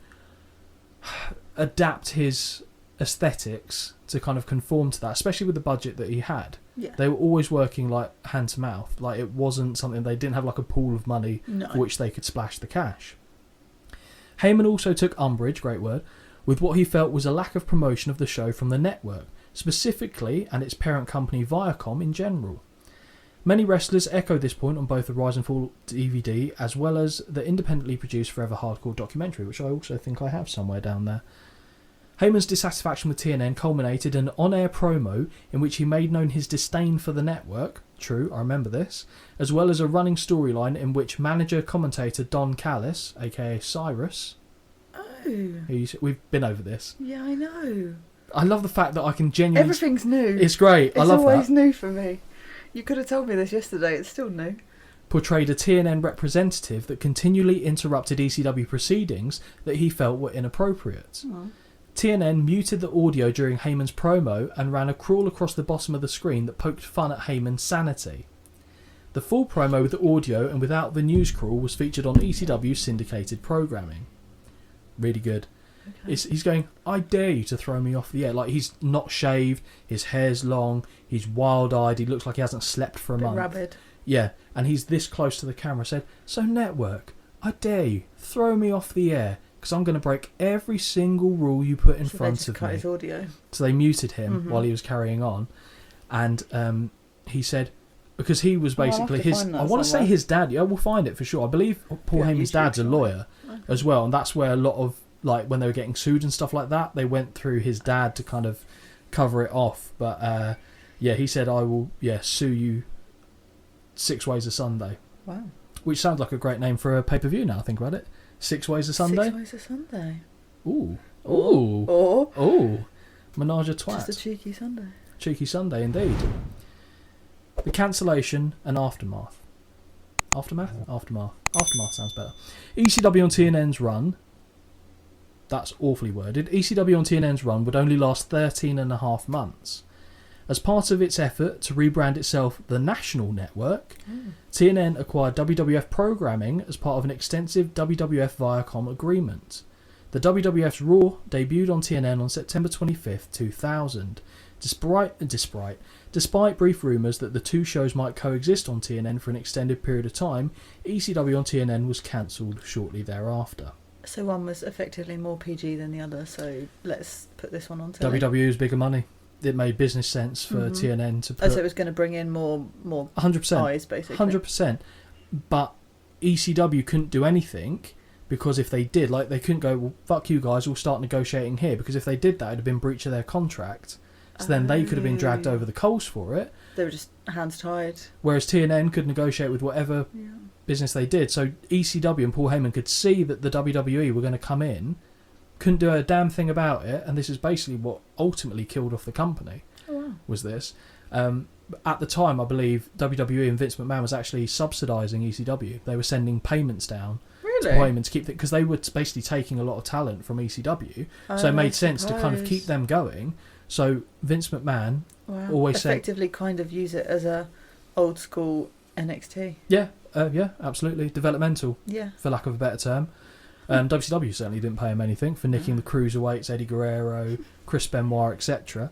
adapt his aesthetics to kind of conform to that, especially with the budget that he had. Yeah. They were always working like hand to mouth. Like, it wasn't something, they didn't have like a pool of money for which they could splash the cash. Heyman also took umbrage, great word, with what he felt was a lack of promotion of the show from the network, specifically, and its parent company Viacom in general. Many wrestlers echoed this point on both the Rise and Fall DVD as well as the independently produced Forever Hardcore documentary, which I also think I have somewhere down there. Heyman's dissatisfaction with TNN culminated in an on-air promo in which he made known his disdain for the network, true, I remember this, as well as a running storyline in which manager-commentator Don Callis, aka Cyrus... We've been over this. Yeah, I know. I love the fact that I can genuinely... Everything's new. It's great, I love that. It's always new for me. You could have told me this yesterday, it's still new. Portrayed a TNN representative that continually interrupted ECW proceedings that he felt were inappropriate. Oh. TNN muted the audio during Heyman's promo and ran a crawl across the bottom of the screen that poked fun at Heyman's sanity. The full promo with the audio and without the news crawl was featured on ECW's syndicated programming. Really good. Okay. He's going, I dare you to throw me off the air. Like, he's not shaved, his hair's long, he's wild-eyed, he looks like he hasn't slept for a month. Rabid. Yeah, and he's this close to the camera. Said, so network, I dare you, throw me off the air, because I'm going to break every single rule you put in front of me. Cut his audio. So they muted him while he was carrying on, and he said, because he was basically I want to say his dad. Yeah, we'll find it for sure. I believe Paul Heyman's dad's a lawyer as well, and that's where a lot of, like, when they were getting sued and stuff like that, they went through his dad to kind of cover it off. But he said, I will sue you 6 Ways of Sunday. Wow. Which sounds like a great name for a pay-per-view now, I think about it. 6 Ways of Sunday? 6 Ways of Sunday. Ooh. Ooh. Ooh. Menage a twat. Just a cheeky Sunday. Cheeky Sunday, indeed. The cancellation and aftermath. Aftermath? Aftermath. Aftermath sounds better. ECW on TNN's run. That's awfully worded. ECW on TNN's run would only last 13.5 months. As part of its effort to rebrand itself the National Network, TNN acquired WWF programming as part of an extensive WWF Viacom agreement. The WWF's Raw debuted on TNN on September 25th, 2000. Despite brief rumours that the two shows might coexist on TNN for an extended period of time, ECW on TNN was cancelled shortly thereafter. So one was effectively more PG than the other, so let's put this one on telly. WWE was bigger money. It made business sense for TNN to put... so it was going to bring in more 100%, eyes, basically. 100%. But ECW couldn't do anything, because if they did, like, they couldn't go, well, fuck you guys, we'll start negotiating here, because if they did that, it'd have been breach of their contract. So then they could have been dragged over the coals for it. They were just hands tied. Whereas TNN could negotiate with whatever business they did. So ECW and Paul Heyman could see that the WWE were going to come in, couldn't do a damn thing about it, and this is basically what ultimately killed off the company. Was this. At the time, I believe WWE and Vince McMahon was actually subsidising ECW. They were sending payments down to Paul Heyman to keep it, because they were basically taking a lot of talent from ECW, so it made sense to kind of keep them going. So Vince McMahon always effectively kind of use it as a old school NXT. Yeah, absolutely. Developmental, for lack of a better term. WCW certainly didn't pay him anything for nicking the cruiserweights, Eddie Guerrero, Chris Benoit, etc.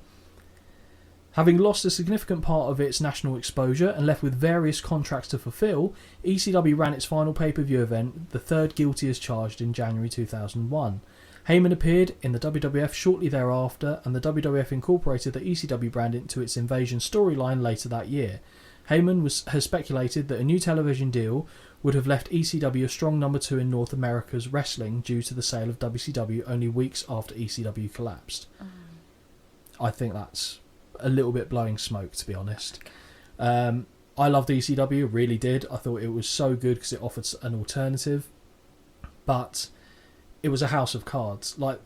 Having lost a significant part of its national exposure and left with various contracts to fulfill, ECW ran its final pay-per-view event, The Third Guilty as Charged, in January 2001. Heyman appeared in the WWF shortly thereafter, and the WWF incorporated the ECW brand into its Invasion storyline later that year. Heyman has speculated that a new television deal would have left ECW a strong number 2 in North America's wrestling due to the sale of WCW only weeks after ECW collapsed. I think that's a little bit blowing smoke, to be honest. I loved ECW, really did. I thought it was so good because it offered an alternative. But it was a house of cards. Like,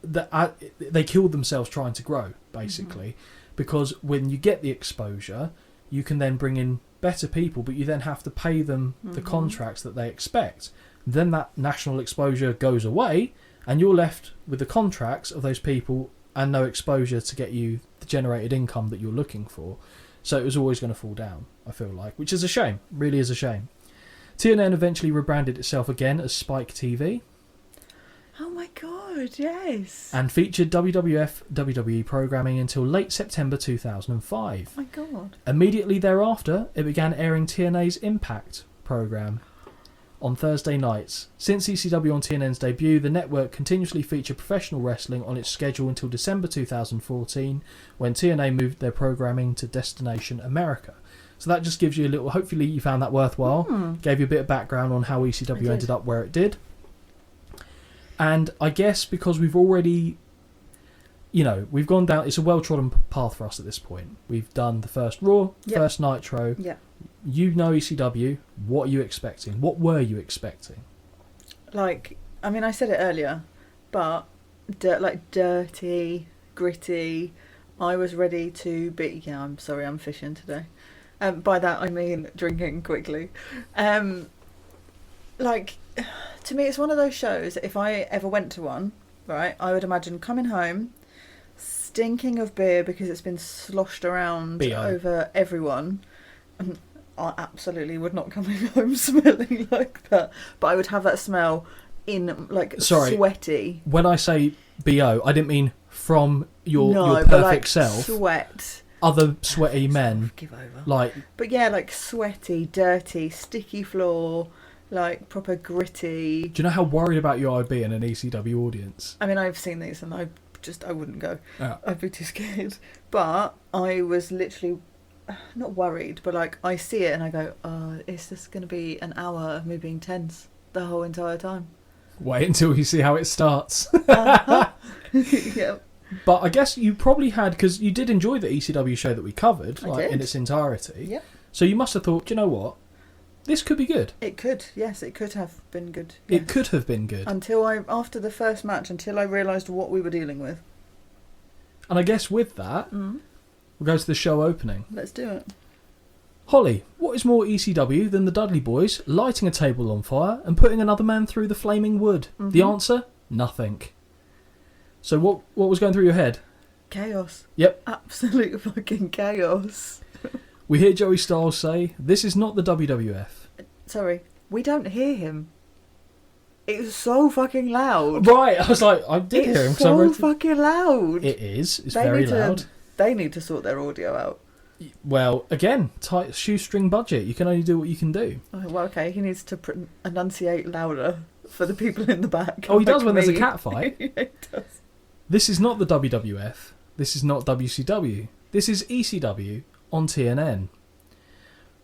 they killed themselves trying to grow, basically. Because when you get the exposure, you can then bring in better people, but you then have to pay them the contracts that they expect. Then that national exposure goes away, and you're left with the contracts of those people and no exposure to get you the generated income that you're looking for. So it was always going to fall down, I feel like, which is a shame. Really is a shame. TNN eventually rebranded itself again as Spike TV. Oh my god, yes. And featured WWF WWE programming until late September 2005. Oh my god. Immediately thereafter, it began airing TNA's Impact program on Thursday nights. Since ECW on TNN's debut, the network continuously featured professional wrestling on its schedule until December 2014, when TNA moved their programming to Destination America. So that just gives you a little... Hopefully you found that worthwhile. Gave you a bit of background on how ECW ended up where it did. And I guess because we've already... You know, we've gone down... It's a well-trodden path for us at this point. We've done the first Raw, first Nitro. Yeah. You know ECW. What are you expecting? What were you expecting? Like, I mean, I said it earlier, but dirty, gritty. I was ready to be... Yeah, I'm sorry, I'm fishing today. By that I mean drinking quickly. Like, to me, it's one of those shows that if I ever went to one, right, I would imagine coming home, stinking of beer because it's been sloshed around over everyone. And I absolutely would not come home smelling like that. But I would have that smell in, like, sweaty. When I say BO, I didn't mean from your perfect but like self. Sweat. Other sweaty men. Give over. Like, but yeah, like sweaty, dirty, sticky floor, like proper gritty. Do you know how worried about you I'd be in an ECW audience? I mean, I've seen these and I wouldn't go. Yeah. I'd be too scared. But I was literally not worried, but like I see it and I go, oh, it's just going to be an hour of me being tense the whole entire time. Wait until you see how it starts. Yep. But I guess you probably had, because you did enjoy the ECW show that we covered, like in its entirety. Yeah. So you must have thought, do you know what? This could be good. It could, yes, it could have been good. Yes. It could have been good. After the first match, until I realised what we were dealing with. And I guess with that, we'll go to the show opening. Let's do it. Holly, what is more ECW than the Dudley Boys lighting a table on fire and putting another man through the flaming wood? The answer? Nothing. So what was going through your head? Chaos. Yep. Absolute fucking chaos. We hear Joey Styles say, "This is not the WWF." Sorry, we don't hear him. It's so fucking loud. Right, I was like, I did hear him. It's so fucking loud. It is. It's very loud. They need to sort their audio out. Well, again, tight shoestring budget. You can only do what you can do. Oh, well, okay, he needs to enunciate louder for the people in the back. Oh, he does when there's a cat fight. Yeah, he does. This is not the WWF. This is not WCW. This is ECW on TNN.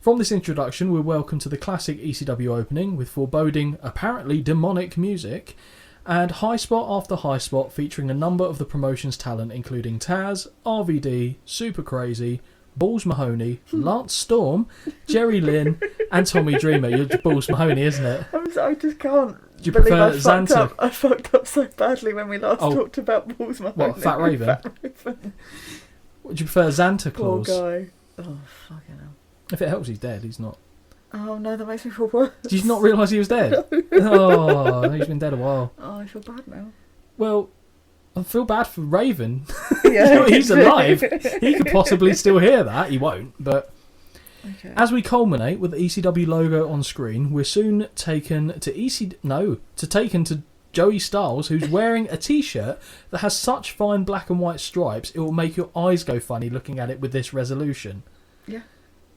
From this introduction, we're welcome to the classic ECW opening with foreboding, apparently demonic music, and high spot after high spot featuring a number of the promotion's talent, including Taz, RVD, Super Crazy, Balls Mahoney, Lance Storm, Jerry Lynn, and Tommy Dreamer. You're Balls Mahoney, isn't it? I just can't. Do you prefer Xanta? I fucked up so badly when we last talked about Balls Mahoney. What, Fat Raven? Fat Raven. Would you prefer Xanta Claus? Poor guy. Oh, fucking hell. If it helps, he's dead. He's not. Oh no, that makes me feel worse. Did you not realise he was dead? No. Oh, he's been dead a while. Oh, I feel bad now. Well, I feel bad for Raven. Yeah, he's alive. He could possibly still hear that. He won't, but... Okay. As we culminate with the ECW logo on screen, we're soon taken to Joey Styles, who's wearing a t-shirt that has such fine black and white stripes it will make your eyes go funny looking at it with this resolution. Yeah.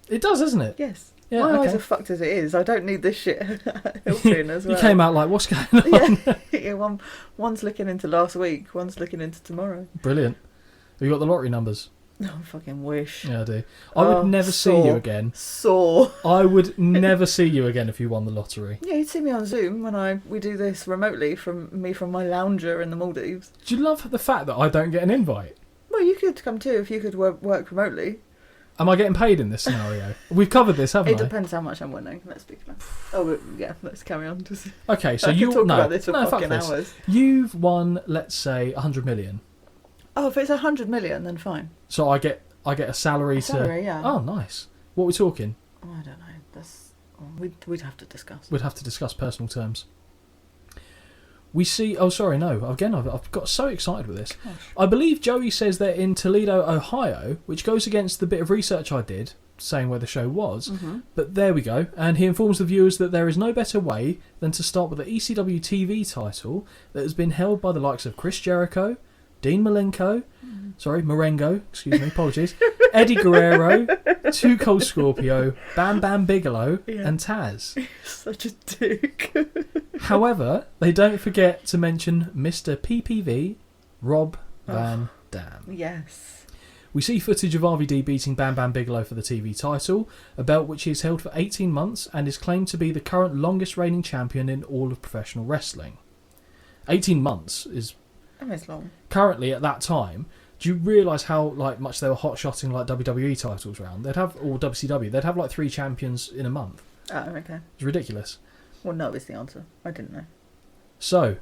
It does, doesn't it? Yes. Yeah, my okay. eyes are fucked as it is. I don't need this shit helping as well. You came out like, what's going on? Yeah, one's looking into last week, one's looking into tomorrow. Brilliant. Have you got the lottery numbers? No, I fucking wish. Yeah, I do. I would never see you again. I would never see you again if you won the lottery. Yeah, you'd see me on Zoom when we do this remotely from my lounger in the Maldives. Do you love the fact that I don't get an invite? Well, you could come too if you could work remotely. Am I getting paid in this scenario? We've covered this, haven't It I? depends how much I'm winning. Let's be clear. Oh, yeah. Let's carry on. Just Okay, so I you can talk no, about this for no, fuck fucking this. hours. You've won, let's say, 100 million. Oh, if it's 100 million, then fine. So I get a salary Yeah. Oh, nice. What are we talking? Oh, I don't know. We'd have to discuss. We'd have to discuss personal terms. We see... Oh, sorry, no. Again, I've got so excited with this. Gosh. I believe Joey says they're in Toledo, Ohio, which goes against the bit of research I did, saying where the show was. Mm-hmm. But there we go. And he informs the viewers that there is no better way than to start with the ECW TV title that has been held by the likes of Chris Jericho, Dean Malenko, Marengo, excuse me, apologies, Eddie Guerrero, Too Cold Scorpio, Bam Bam Bigelow, and Taz. Such a dick. However, they don't forget to mention Mr. PPV, Rob Van Dam. Yes. We see footage of RVD beating Bam Bam Bigelow for the TV title, a belt which he has held for 18 months and is claimed to be the current longest reigning champion in all of professional wrestling. 18 months is... It's long. Currently, at that time, do you realise how much they were hot-shotting WWE titles around? They'd have, or WCW, they'd have 3 champions in a month. Oh, okay. It's ridiculous. Well, no is the answer. I didn't know. So,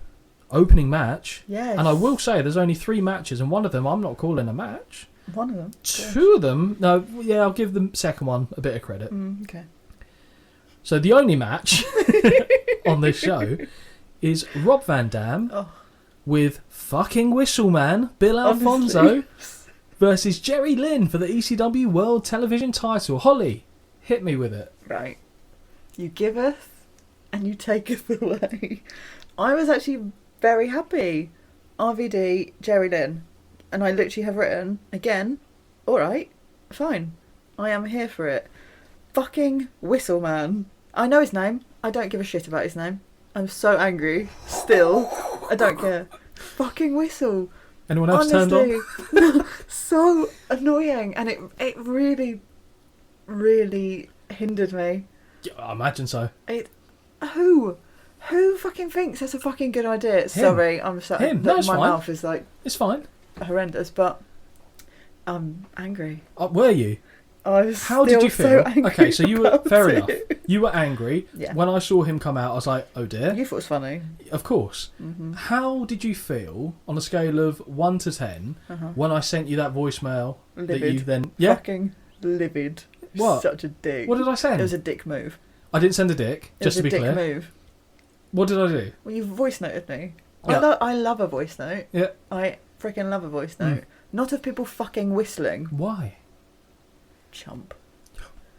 opening match. Yes. And I will say there's only 3 matches, and one of them I'm not calling a match. One of them. 2 of them, no, yeah, I'll give the second one a bit of credit. Okay. So the only match on this show is Rob Van Dam with fucking Whistleman Bill Alfonso versus Jerry Lynn for the ECW World Television title. Holly, hit me with it. Right. You giveth and you taketh away. I was actually very happy. RVD, Jerry Lynn. And I literally have written, again, alright, fine. I am here for it. Fucking Whistleman. I know his name. I don't give a shit about his name. I'm so angry. Still. I don't care. Fucking Whistle. Anyone else turned on? So annoying. And it really, really hindered me. Yeah, I imagine so. Who fucking thinks that's a fucking good idea? Sorry, I'm sorry. Him. No, it's my fine. mouth is It's fine. horrendous, but I'm angry. Were you? I was How did you feel? so angry. Okay, so you were fair about enough. it. You were angry. Yeah. When I saw him come out, I was like, "Oh dear." You thought it was funny. Of course. Mm-hmm. How did you feel on a scale of 1 to 10 when I sent you that voicemail Livid. that you then Fucking livid. What? Such a dick. What did I send? It was a dick move. I didn't send a dick. It Just was to be a dick clear. move. What did I do? Well, you voice noted me. Yeah. I love a voice note. Yeah. I freaking love a voice note. Not of people fucking whistling. Why? Chump.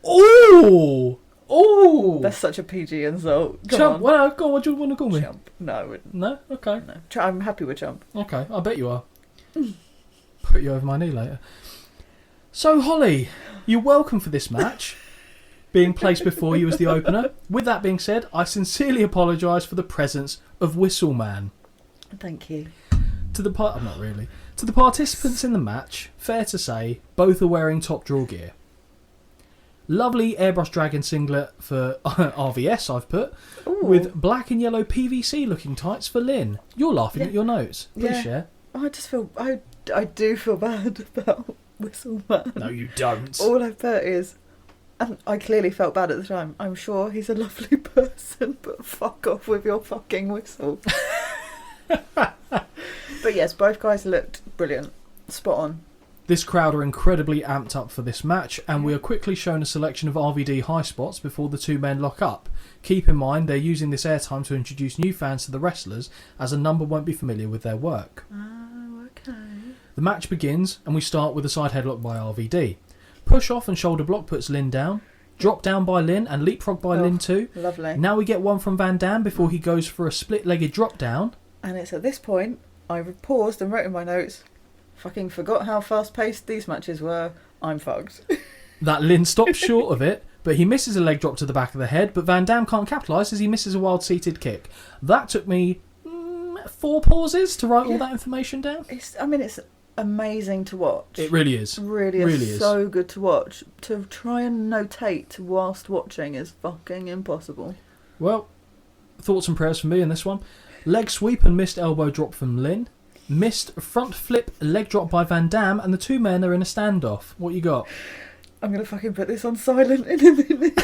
Oh! Oh! That's such a PG insult. Come Chump. on. Well, go on. What do you want to call me? Chump. No, I wouldn't. No? Okay. No. I'm happy with chump. Okay. I bet you are. Put you over my knee later. So, Holly, you're welcome for this match. Being placed before you as the opener. With that being said, I sincerely apologise for the presence of Whistleman. Thank you. Not really. To the participants in the match, fair to say, both are wearing top draw gear. Lovely airbrush dragon singlet for RVS, I've put, with black and yellow PVC looking tights for Lynn. You're laughing at your notes. Please share. I just feel I do feel bad about Whistleman. No, you don't. All I've put is, and I clearly felt bad at the time. I'm sure he's a lovely person, but fuck off with your fucking whistle. But yes, both guys looked brilliant. Spot on. This crowd are incredibly amped up for this match, and we are quickly shown a selection of RVD high spots before the two men lock up. Keep in mind they're using this airtime to introduce new fans to the wrestlers, as a number won't be familiar with their work. Oh, okay. The match begins, and we start with a side headlock by RVD. Push off and shoulder block puts Lynn down. Drop down by Lynn and leapfrog by Lynn too. Lovely. Now we get one from Van Dam before he goes for a split-legged drop down. And it's at this point I paused and wrote in my notes, fucking forgot how fast-paced these matches were. I'm fucked. That Lynn stops short of it, but he misses a leg drop to the back of the head, but Van Dam can't capitalise as he misses a wild seated kick. That took me 4 pauses to write all that information down. It's amazing to watch. It really is. Really is so good to watch. To try and notate whilst watching is fucking impossible. Well, thoughts and prayers from me in this one. Leg sweep and missed elbow drop from Lynn. Missed front flip leg drop by Van Dam, and the two men are in a standoff. What you got? I'm going to fucking put this on silent in a minute.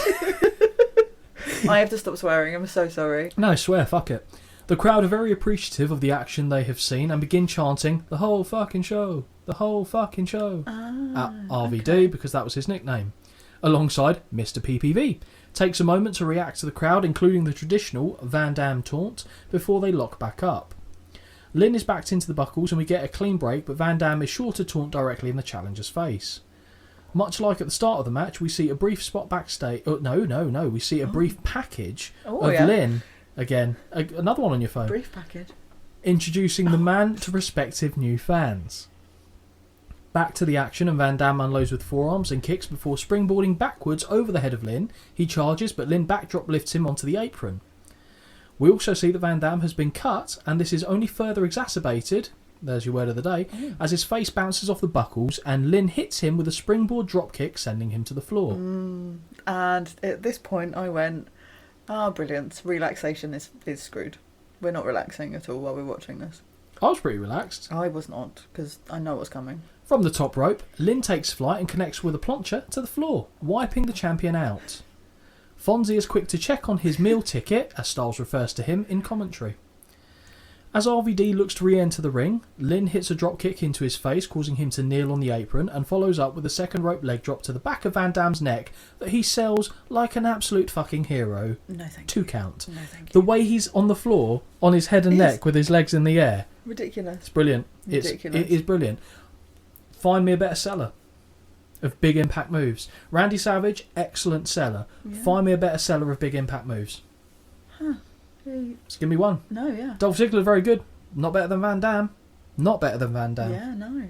I have to stop swearing. I'm so sorry. No, swear, fuck it. The crowd are very appreciative of the action they have seen and begin chanting, "The whole fucking show! The whole fucking show!" at RVD, because that was his nickname. Alongside Mr. PPV. Takes a moment to react to the crowd, including the traditional Van Damme taunt, before they lock back up. Lynn is backed into the buckles and we get a clean break, but Van Damme is sure to taunt directly in the challenger's face. Much like at the start of the match, we see a brief spot backstage. Oh, no. We see a brief package of Lynn. Again, another one on your phone. Brief package. Introducing the man to prospective new fans. Back to the action, and Van Damme unloads with forearms and kicks before springboarding backwards over the head of Lynn. He charges, but Lynn backdrop lifts him onto the apron. We also see that Van Damme has been cut, and this is only further exacerbated, there's your word of the day, as his face bounces off the buckles and Lynn hits him with a springboard dropkick, sending him to the floor. And at this point I went, brilliant, relaxation is screwed. We're not relaxing at all while we're watching this. I was pretty relaxed. I was not, because I know what's coming. From the top rope, Lynn takes flight and connects with a plancha to the floor, wiping the champion out. Fonzie is quick to check on his meal ticket, as Styles refers to him in commentary. As RVD looks to re-enter the ring, Lynn hits a dropkick into his face, causing him to kneel on the apron, and follows up with a second rope leg drop to the back of Van Damme's neck that he sells like an absolute fucking hero. No, thank 2 you. count. No, thank you. The way he's on the floor, on his head and neck with his legs in the air. Ridiculous. It's brilliant. Ridiculous. It is brilliant. Find me a better seller of big impact moves. Randy Savage, excellent seller. Yeah. Find me a better seller of big impact moves. Just give me one. No, yeah. Dolph Ziggler, very good. Not better than Van Damme. Not better than Van Damme. Yeah, no.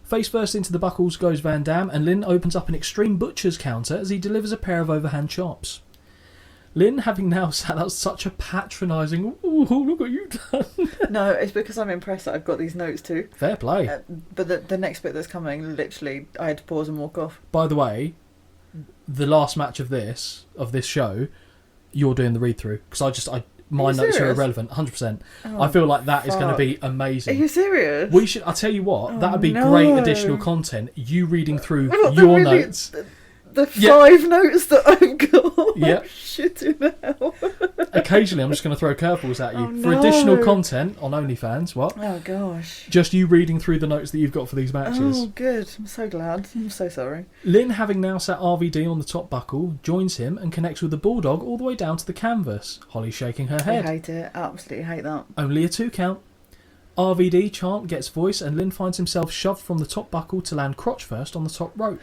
Face first into the buckles goes Van Damme, and Lynn opens up an extreme butcher's counter as he delivers a pair of overhand chops. Lynn, having now sat out such a patronising, "Ooh, look what you've done." No, it's because I'm impressed that I've got these notes too. Fair play. But the next bit that's coming, literally, I had to pause and walk off. By the way, the last match of this show, you're doing the read through because my notes are irrelevant. 100%. I feel like that is going to be amazing. Are you serious? We should. I'll tell you what. That would be no. great additional content. You reading through your notes. The 5 notes that I've got. Yeah. Shit in hell. Occasionally, I'm just going to throw curveballs at you Oh, for no. additional content on OnlyFans. What? Oh gosh. Just you reading through the notes that you've got for these matches. Oh, good. I'm so glad. I'm so sorry. Lynn, having now sat RVD on the top buckle, joins him and connects with the Bulldog all the way down to the canvas. Holly shaking her head. I hate it. Absolutely hate that. Only a 2 count. RVD chant gets voice and Lynn finds himself shoved from the top buckle to land crotch first on the top rope.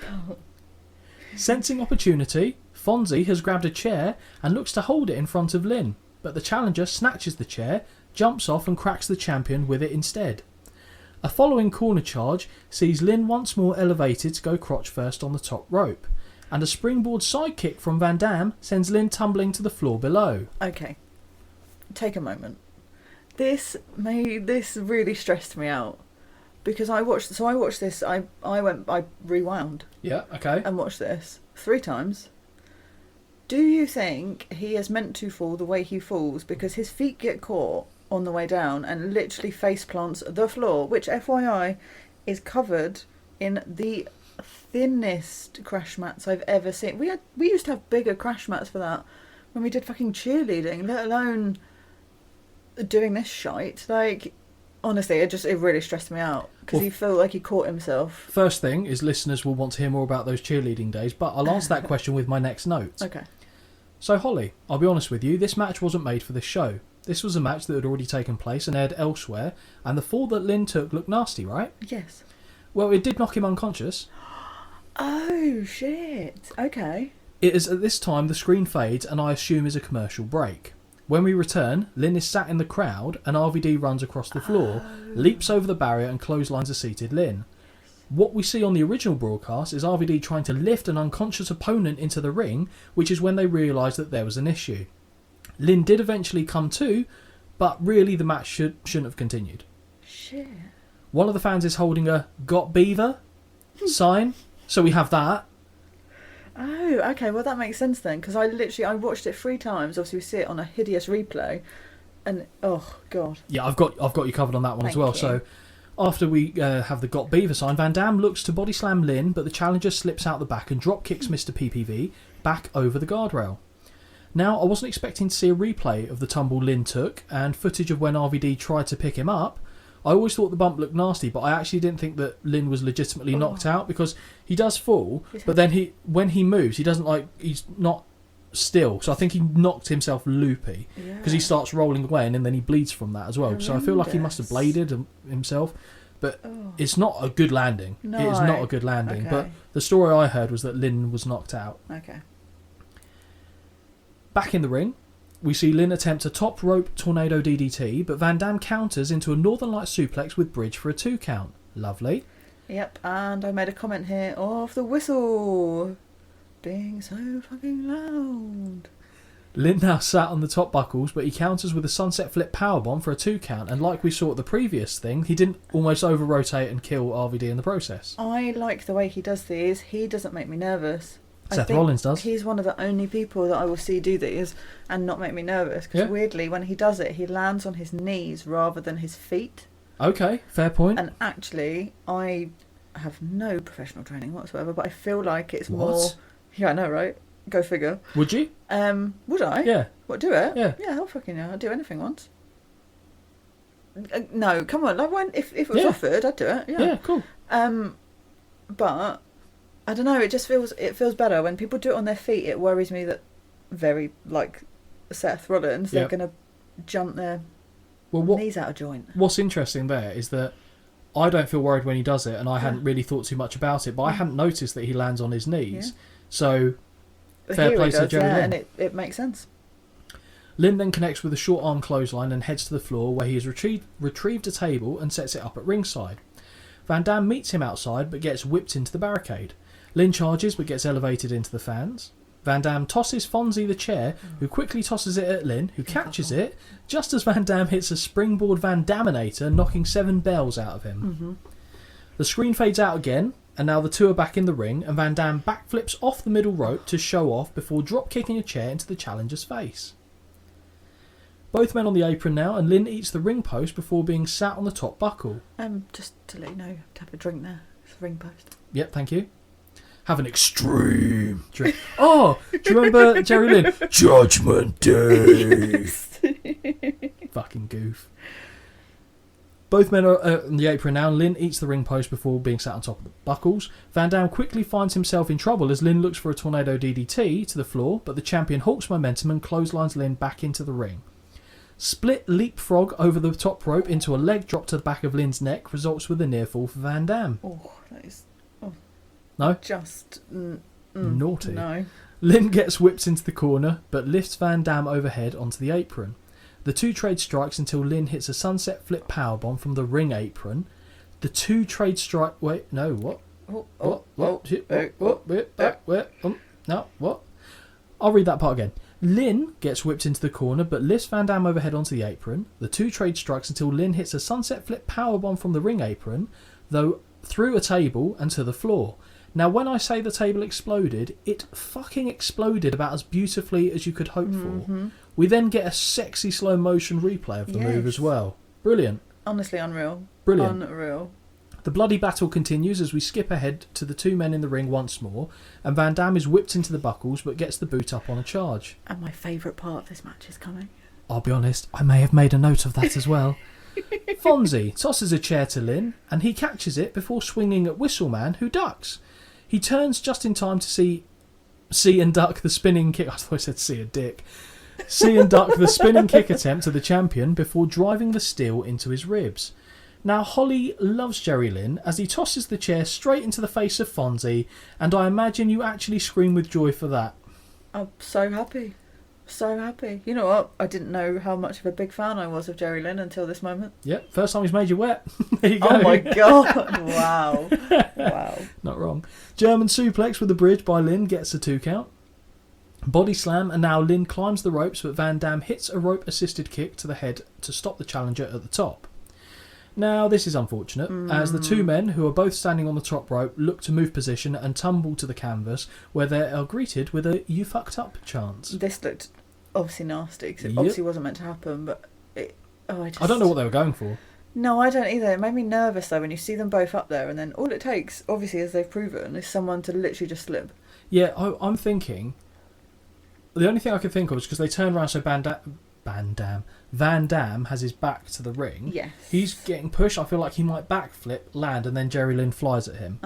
Sensing opportunity, Fonzie has grabbed a chair and looks to hold it in front of Lynn, but the challenger snatches the chair, jumps off and cracks the champion with it instead. A following corner charge sees Lynn once more elevated to go crotch first on the top rope, and a springboard sidekick from Van Damme sends Lynn tumbling to the floor below. Okay. Take a moment. This really stressed me out. Because I watched this, I rewound. Yeah, okay. And watched this 3 times. Do you think he is meant to fall the way he falls because his feet get caught on the way down and literally face plants the floor, which FYI is covered in the thinnest crash mats I've ever seen. We used to have bigger crash mats for that when we did fucking cheerleading, let alone doing this shite. Like, honestly, it really stressed me out because he felt like he caught himself. First thing is listeners will want to hear more about those cheerleading days, but I'll answer that question with my next note. Okay. So Holly, I'll be honest with you, this match wasn't made for this show. This was a match that had already taken place and aired elsewhere, and the fall that Lynn took looked nasty, right? Yes. Well, it did knock him unconscious. Oh, shit. Okay. It is at this time the screen fades and I assume is a commercial break. When we return, Lynn is sat in the crowd and RVD runs across the floor, leaps over the barrier and clotheslines a seated Lynn. What we see on the original broadcast is RVD trying to lift an unconscious opponent into the ring, which is when they realise that there was an issue. Lynn did eventually come to, but really the match shouldn't have continued. Shit. One of the fans is holding a "Got Beaver" sign, so we have that. Oh, okay. Well, that makes sense then, because I watched it 3 times. Obviously, we see it on a hideous replay, and oh god. Yeah, I've got you covered on that one as well. Thank So, you. After we have the Got Beaver sign, Van Dam looks to body slam Lynn, but the challenger slips out the back and drop kicks Mr. PPV back over the guardrail. Now, I wasn't expecting to see a replay of the tumble Lynn took and footage of when RVD tried to pick him up. I always thought the bump looked nasty, but I actually didn't think that Lynn was legitimately knocked out, because he does fall, but then when he moves, he's not still. So I think he knocked himself loopy, because he starts rolling away and then he bleeds from that as well. So I feel like he must have bladed himself, but it's not a good landing. No. It is not a good landing. Okay. But the story I heard was that Lynn was knocked out. Okay. Back in the ring, we see Lynn attempt a top rope tornado DDT, but Van Dam counters into a Northern Light suplex with bridge for a 2 count. Lovely. Yep, and I made a comment here of the whistle being so fucking loud. Lynn now sat on the top buckles, but he counters with a sunset flip powerbomb for a 2 count, and like we saw at the previous thing, he didn't almost over-rotate and kill RVD in the process. I like the way he does these. He doesn't make me nervous. Seth Rollins does. He's one of the only people that I will see do these and not make me nervous, because weirdly, when he does it, he lands on his knees rather than his feet. Okay, fair point. And actually, I have no professional training whatsoever, but I feel like it's more... Yeah, I know, right? Go figure. Would you? Would I? Yeah. What, do it? Yeah. Yeah, hell fucking yeah. I'd do anything once. No, come on. Like, if it was offered, I'd do it. Yeah. Yeah, cool. But I don't know. It just feels better when people do it on their feet. It worries me that very like Seth Rollins, they're going to jump their knees out of joint. What's interesting there is that I don't feel worried when he does it, and I hadn't really thought too much about it, but I hadn't noticed that he lands on his knees. Yeah. So fair play to Jerry Lynn. And it makes sense. Lynn then connects with a short arm clothesline and heads to the floor, where he has retrieved a table and sets it up at ringside. Van Dam meets him outside but gets whipped into the barricade. Lynn charges but gets elevated into the fans. Van Dam tosses Fonzie the chair, who quickly tosses it at Lynn, who catches it, just as Van Dam hits a springboard Van Daminator, knocking 7 bells out of him. Mm-hmm. The screen fades out again, and now the two are back in the ring, and Van Dam backflips off the middle rope to show off before drop-kicking a chair into the challenger's face. Both men on the apron now, and Lynn eats the ring post before being sat on the top buckle. Just to let you know, you have to have a drink there. It's the ring post. Yep, thank you. Have an extreme drink. Oh, do you remember Jerry Lynn? Judgment Day. Fucking goof. Both men are on the apron now. Lynn eats the ring post before being sat on top of the buckles. Van Dam quickly finds himself in trouble as Lynn looks for a tornado DDT to the floor, but the champion halts momentum and clotheslines Lynn back into the ring. Split leapfrog over the top rope into a leg drop to the back of Lynn's neck results with a near fall for Van Dam. Oh, that is... No? Just... naughty. No. Lynn gets whipped into the corner, but lifts Van Dam overhead onto the apron. The two trade strikes until Lynn hits a sunset flip powerbomb from the ring apron. The two trade strike... Wait, no, what? No, what? I'll read that part again. Lynn gets whipped into the corner, but lifts Van Dam overhead onto the apron. The two trade strikes until Lynn hits a sunset flip powerbomb from the ring apron, though through a table and to the floor. Now, when I say the table exploded, it fucking exploded about as beautifully as you could hope for. We then get a sexy slow motion replay of the move as well. Brilliant. Honestly, unreal. Brilliant. Unreal. The bloody battle continues as we skip ahead to the two men in the ring once more, and Van Dam is whipped into the buckles but gets the boot up on a charge. And my favourite part of this match is coming. I'll be honest, I may have made a note of that as well. Fonzie tosses a chair to Lynn, and he catches it before swinging at Whistleman, who ducks. He turns just in time to see and duck the spinning kick. I thought I said see a dick. See and duck the spinning kick attempt to the champion before driving the steel into his ribs. Now, Holly loves Jerry Lynn as he tosses the chair straight into the face of Fonzie, and I imagine you actually scream with joy for that. I'm so happy. So happy. You know what? I didn't know how much of a big fan I was of Jerry Lynn until this moment. Yep, first time he's made you wet. There you go. Oh my god. Wow. Wow. Not wrong. German suplex with the bridge by Lynn gets a 2 count. Body slam, and now Lynn climbs the ropes, but Van Dam hits a rope assisted kick to the head to stop the challenger at the top. Now, this is unfortunate, as the two men, who are both standing on the top rope, look to move position and tumble to the canvas, where they are greeted with a "you fucked up" chant. This looked obviously nasty, because it obviously wasn't meant to happen, but I don't know what they were going for. No, I don't either. It made me nervous though when you see them both up there, and then all it takes, obviously, as they've proven, is someone to literally just slip. Yeah, I'm thinking. The only thing I could think of is because they turned around so Van Dam has his back to the ring. Yes. He's getting pushed. I feel like he might backflip, land, and then Jerry Lynn flies at him.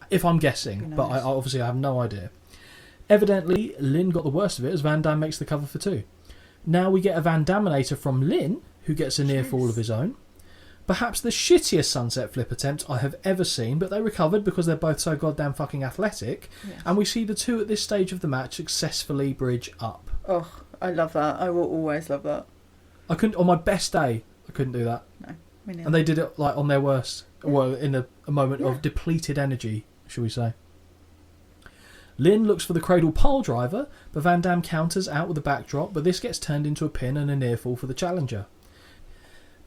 If I'm guessing, but I obviously have no idea. Evidently, Lynn got the worst of it as Van Dam makes the cover for 2. Now we get a Van Daminator from Lynn, who gets a near fall of his own. Perhaps the shittiest sunset flip attempt I have ever seen, but they recovered because they're both so goddamn fucking athletic. Yes. And we see the two at this stage of the match successfully bridge up. Oh, I love that. I will always love that. I couldn't, on my best day, I couldn't do that. No, me neither. And they did it like on their worst, well, in a moment of depleted energy, shall we say. Lynn looks for the cradle pole driver, but Van Dam counters out with a backdrop, but this gets turned into a pin and a near fall for the challenger.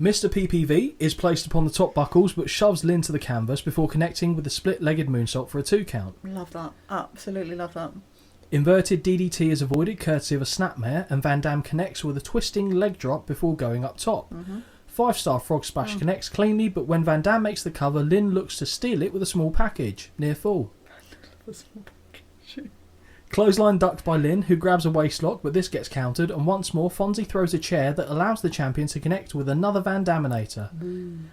Mr. PPV is placed upon the top buckles but shoves Lynn to the canvas before connecting with a split-legged moonsault for a 2 count. Love that. Absolutely love that. Inverted DDT is avoided courtesy of a snapmare, and Van Dam connects with a twisting leg drop before going up top. 5-star frog splash connects cleanly, but when Van Dam makes the cover, Lynn looks to steal it with a small package. Near fall. Clothesline ducked by Lynn, who grabs a waistlock, but this gets countered, and once more Fonzie throws a chair that allows the champion to connect with another Van Daminator.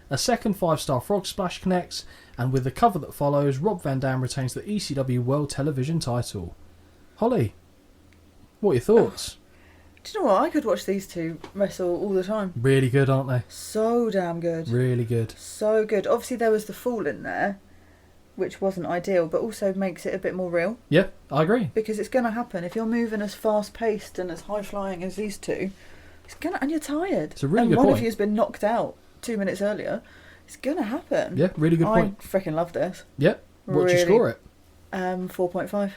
A second 5-star frog splash connects, and with the cover that follows, Rob Van Dam retains the ECW World Television title. Holly, what are your thoughts? Do you know what? I could watch these two wrestle all the time. Really good, aren't they? So damn good. Really good. So good. Obviously there was the fall in there, which wasn't ideal, but also makes it a bit more real. Yeah, I agree. Because it's going to happen. If you're moving as fast-paced and as high-flying as these two, and you're tired. It's a really and good one point. of you has been knocked out 2 minutes earlier. It's going to happen. Yeah, really good point. I freaking love this. Yeah. What'd you score it? 4.5.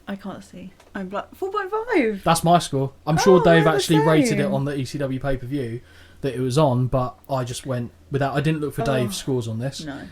I can't see. I'm black. 4.5. That's my score. I'm sure Dave we're the actually rated it same. on the ECW pay-per-view that it was on, but I just went without. I didn't look for Dave's scores on this. No.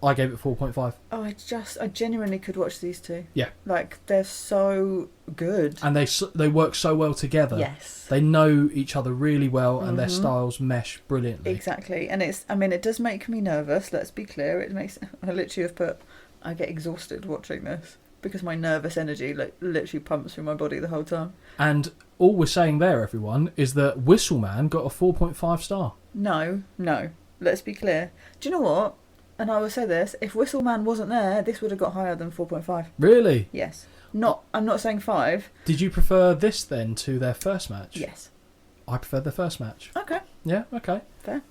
I gave it 4.5. Oh, I genuinely could watch these two. Yeah. Like, they're so good. And they work so well together. Yes. They know each other really well, and their styles mesh brilliantly. Exactly. And it does make me nervous, let's be clear. I literally have put, I get exhausted watching this because my nervous energy literally pumps through my body the whole time. And all we're saying there, everyone, is that Whistleman got a 4.5 star. No. Let's be clear. Do you know what? And I will say this, if Whistleman wasn't there, this would have got higher than 4.5. Really? Yes. I'm not saying 5. Did you prefer this then to their first match? Yes. I preferred their first match. Okay. Yeah, okay. Fair.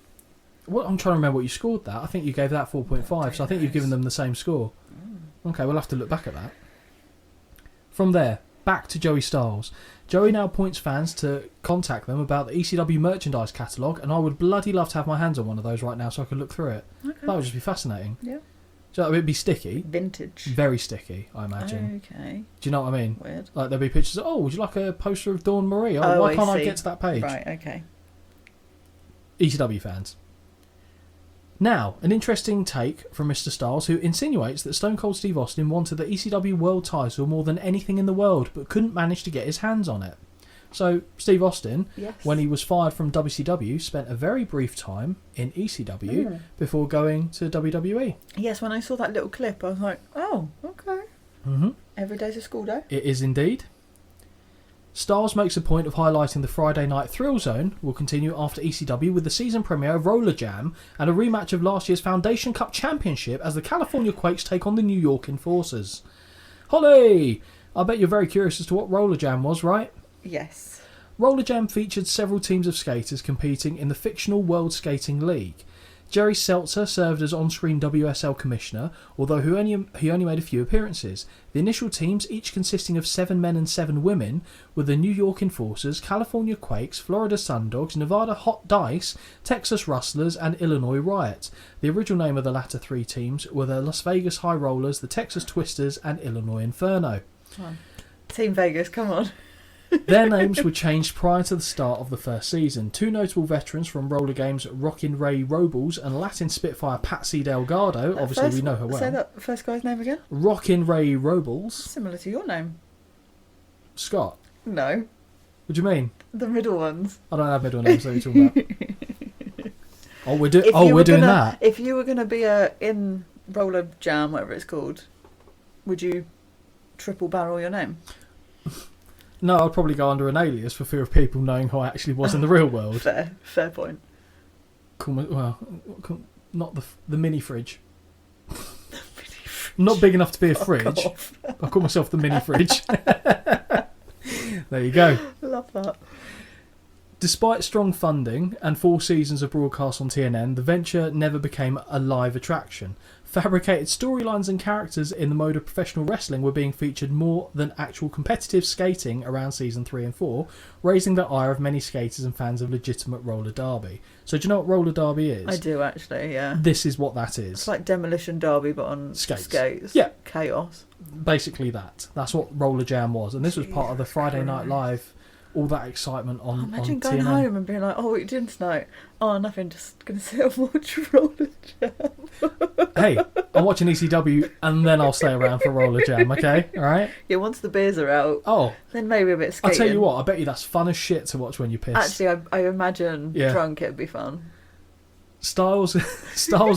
Well, I'm trying to remember what you scored that. I think you gave that 4.5, so I think you've given them the same score. Okay, we'll have to look back at that. From there, back to Joey Styles. Joey now points fans to contact them about the ECW merchandise catalogue, and I would bloody love to have my hands on one of those right now so I could look through it. Okay. That would just be fascinating. Yeah. So it'd be sticky. Vintage. Very sticky, I imagine. Okay. Do you know what I mean? Weird. Like there'll be pictures of, would you like a poster of Dawn Marie? Why can't I get to that page? Right, okay. ECW fans. Now, an interesting take from Mr. Styles, who insinuates that Stone Cold Steve Austin wanted the ECW World title more than anything in the world, but couldn't manage to get his hands on it. So, Steve Austin, when he was fired from WCW, spent a very brief time in ECW before going to WWE. Yes, when I saw that little clip, I was like, oh, okay. Every day's a school day. It is indeed. Styles makes a point of highlighting the Friday Night Thrill Zone will continue after ECW with the season premiere of Roller Jam and a rematch of last year's Foundation Cup Championship as the California Quakes take on the New York Enforcers. Holly! I bet you're very curious as to what Roller Jam was, right? Yes. Roller Jam featured several teams of skaters competing in the fictional World Skating League. Jerry Seltzer served as on-screen WSL commissioner, although he only made a few appearances. The initial teams, each consisting of 7 men and 7 women, were the New York Enforcers, California Quakes, Florida Sundogs, Nevada Hot Dice, Texas Rustlers, and Illinois Riot. The original name of the latter 3 teams were the Las Vegas High Rollers, the Texas Twisters, and Illinois Inferno. Team Vegas, come on. Their names were changed prior to the start of the first season. 2 notable veterans from roller games, Rockin' Ray Robles and Latin Spitfire Patsy Delgado, obviously we know her well. Say that first guy's name again. Rockin' Ray Robles. Similar to your name. Scott. No. What do you mean? The middle ones. I don't have middle names, what are you talking about? Oh, we're doing that. If you were gonna be in roller jam, whatever it's called, would you triple barrel your name? No, I'd probably go under an alias for fear of people knowing who I actually was in the real world. Fair point. Not the mini fridge. Not big enough to be a fridge. I call myself the mini fridge. There you go. Love that. Despite strong funding and 4 seasons of broadcast on TNN, the venture never became a live attraction. Fabricated storylines and characters in the mode of professional wrestling were being featured more than actual competitive skating around season 3 and 4, raising the ire of many skaters and fans of legitimate roller derby. So do you know what roller derby is? I do actually, yeah. This is what that is. It's like demolition derby but on skates. Yeah. Chaos. Basically that. That's what Roller Jam was. And this was part of the Friday Night Live, all that excitement on imagine on going TNN. home and being like, oh, what you doing tonight? Oh, nothing, just going to sit and watch Roller Jam. Hey, I'm watching ECW and then I'll stay around for Roller Jam, okay? Alright? Yeah, once the beers are out, then maybe a bit skating. I'll tell you what, I bet you that's fun as shit to watch when you're pissed. Actually, I imagine drunk it'd be fun. Styles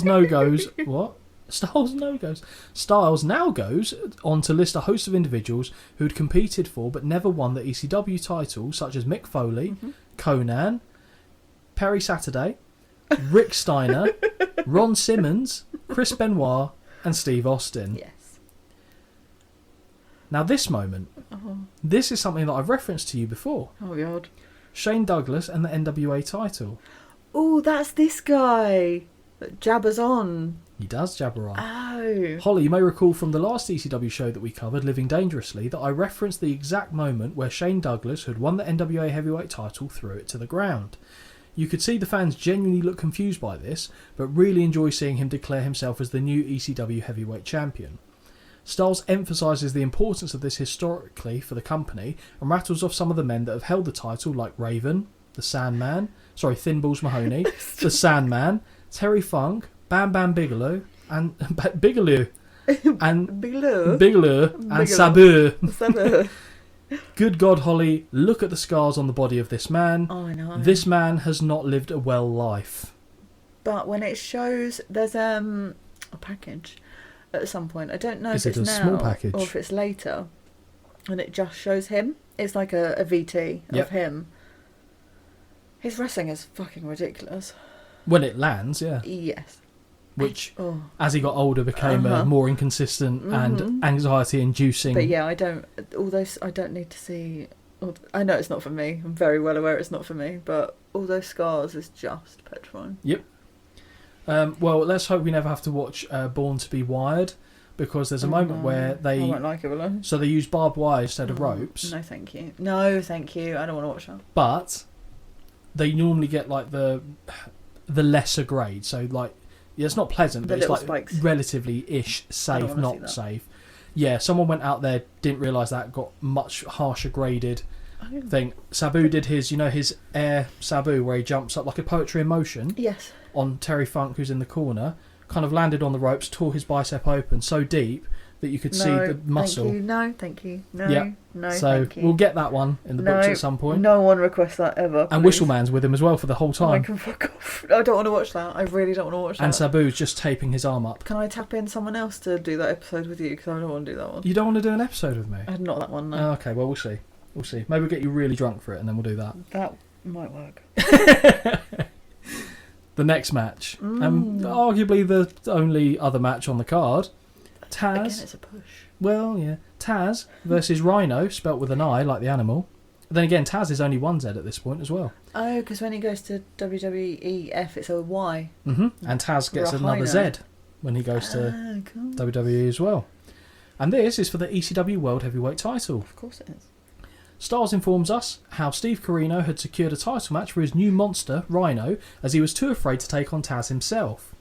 no goes. What? Styles no goes. Styles now goes on to list a host of individuals who'd competed for but never won the ECW title, such as Mick Foley, Conan, Perry Saturday, Rick Steiner, Ron Simmons, Chris Benoit, and Steve Austin. Yes. Now this moment, this is something that I've referenced to you before. Oh God. Shane Douglas and the NWA title. Oh, that's this guy that jabbers on. He does jabber on. Oh. Holly, you may recall from the last ECW show that we covered, Living Dangerously, that I referenced the exact moment where Shane Douglas, who had won the NWA heavyweight title, threw it to the ground. You could see the fans genuinely look confused by this, but really enjoy seeing him declare himself as the new ECW heavyweight champion. Styles emphasises the importance of this historically for the company and rattles off some of the men that have held the title, like Raven, the Sandman, Thin Balls Mahoney, the Sandman, Terry Funk, Bam Bam Bigelow, and Bigelow and Sabu. Good God, Holly, look at the scars on the body of this man. Oh, I know. This man has not lived a well life. But when it shows, there's a package at some point. I don't know if it's now small package or if it's later, and it just shows him. It's like a VT of him. His wrestling is fucking ridiculous. When it lands, yeah. Yes. Which, as he got older, became more inconsistent and anxiety-inducing. But yeah, I don't need to see. I know it's not for me. I'm very well aware it's not for me. But all those scars is just petrifying. Yep. Well, let's hope we never have to watch Born to be Wired, because there's a moment where they. I won't like it, will I? So they use barbed wire instead of ropes. No, thank you. No, thank you. I don't want to watch that. But they normally get like the lesser grade. So like. Yeah, it's not pleasant, but it's like spikes. Relatively-ish safe, not safe. Yeah, someone went out there, didn't realise that, got much harsher graded thing. Sabu did his air Sabu, where he jumps up like a poetry in motion. Yes. On Terry Funk, who's in the corner, kind of landed on the ropes, tore his bicep open so deep that you could see the muscle. Thank you. No, thank you. No, yeah. No, so thank you. We'll get that one in the books at some point. No one requests that ever. Please. And Whistleman's with him as well for the whole time. I can fuck off. I don't want to watch that. I really don't want to watch that. And Sabu's just taping his arm up. Can I tap in someone else to do that episode with you? Because I don't want to do that one. You don't want to do an episode with me? Not that one, no. Oh, okay, well, we'll see. We'll see. Maybe we'll get you really drunk for it and then we'll do that. That might work. The next match. Arguably the only other match on the card. Taz. Again, it's a push. Well, yeah. Taz versus Rhino, spelt with an I, like the animal. Then again, Taz is only one Z at this point as well. Oh, because when he goes to WWEF, it's a Y. Mm-hmm. And Taz gets another Z when he goes to WWE as well. And this is for the ECW World Heavyweight title. Of course it is. Styles informs us how Steve Corino had secured a title match for his new monster, Rhino, as he was too afraid to take on Taz himself.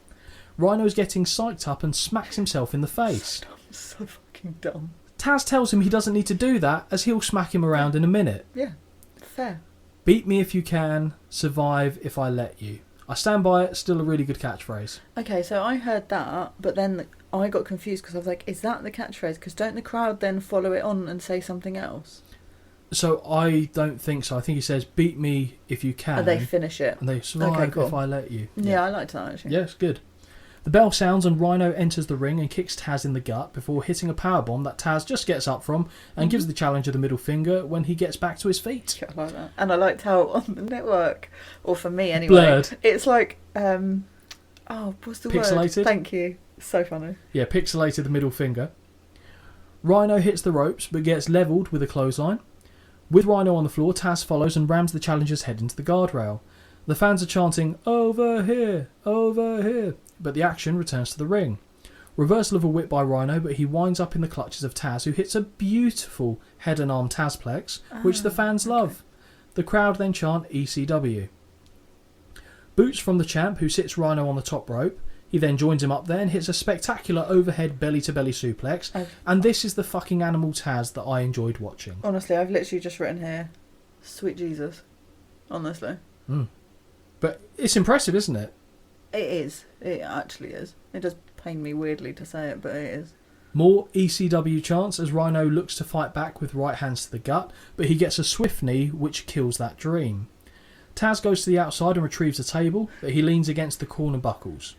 Rhino's getting psyched up and smacks himself in the face. So fucking dumb. Taz tells him he doesn't need to do that, as he'll smack him around in a minute. Yeah, fair. Beat me if you can, survive if I let you. I stand by it, still a really good catchphrase. Okay, so I heard that, but then I got confused because I was like, is that the catchphrase? Because don't the crowd then follow it on and say something else? So I don't think so. I think he says, beat me if you can. And they finish it. And they survive if I let you. Yeah, I liked that actually. Yes, good. The bell sounds and Rhino enters the ring and kicks Taz in the gut before hitting a powerbomb that Taz just gets up from and gives the challenger the middle finger when he gets back to his feet. Yeah, I like that. And I liked how on the network, or for me anyway, blurred. It's like, what's the Pixelated? word? Thank you. So funny. Yeah, pixelated the middle finger. Rhino hits the ropes but gets levelled with a clothesline. With Rhino on the floor, Taz follows and rams the challenger's head into the guardrail. The fans are chanting, over here, over here, but the action returns to the ring. Reversal of a whip by Rhino, but he winds up in the clutches of Taz, who hits a beautiful head and arm Tazplex, which the fans love. The crowd then chant ECW. Boots from the champ, who sits Rhino on the top rope. He then joins him up there and hits a spectacular overhead belly-to-belly suplex. And this is the fucking animal Taz that I enjoyed watching. Honestly, I've literally just written here, sweet Jesus. Honestly. But it's impressive, isn't it? It is. It actually is. It does pain me weirdly to say it, but it is. More ECW chants as Rhino looks to fight back with right hands to the gut, but he gets a swift knee which kills that dream. Taz goes to the outside and retrieves a table, but he leans against the corner buckles.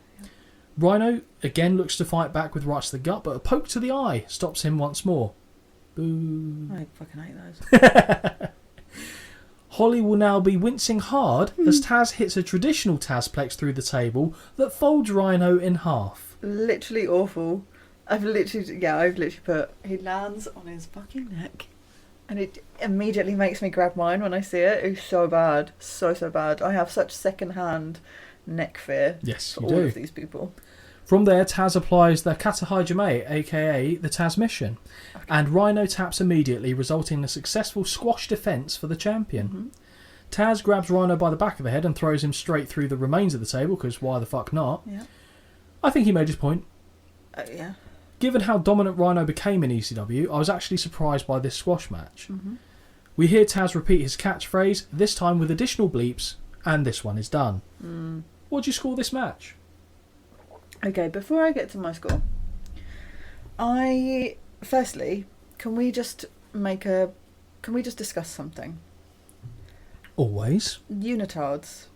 Rhino again looks to fight back with right to the gut, but a poke to the eye stops him once more. Boo. I fucking hate those. Holly will now be wincing hard as Taz hits a traditional Tazplex through the table that folds Rhino in half. Literally awful. I've literally put, he lands on his fucking neck. And it immediately makes me grab mine when I see it. It's so bad. So bad. I have such second-hand neck fear for all of these people. From there, Taz applies the Kata Hajime, aka the Taz Mission, and Rhino taps immediately, resulting in a successful squash defence for the champion. Taz grabs Rhino by the back of the head and throws him straight through the remains of the table, because why the fuck not? Yeah. I think he made his point. Yeah. Given how dominant Rhino became in ECW, I was actually surprised by this squash match. We hear Taz repeat his catchphrase, this time with additional bleeps, and this one is done. What do you score this match? Okay, before I get to my score, firstly, can we just discuss something? Always. Unitards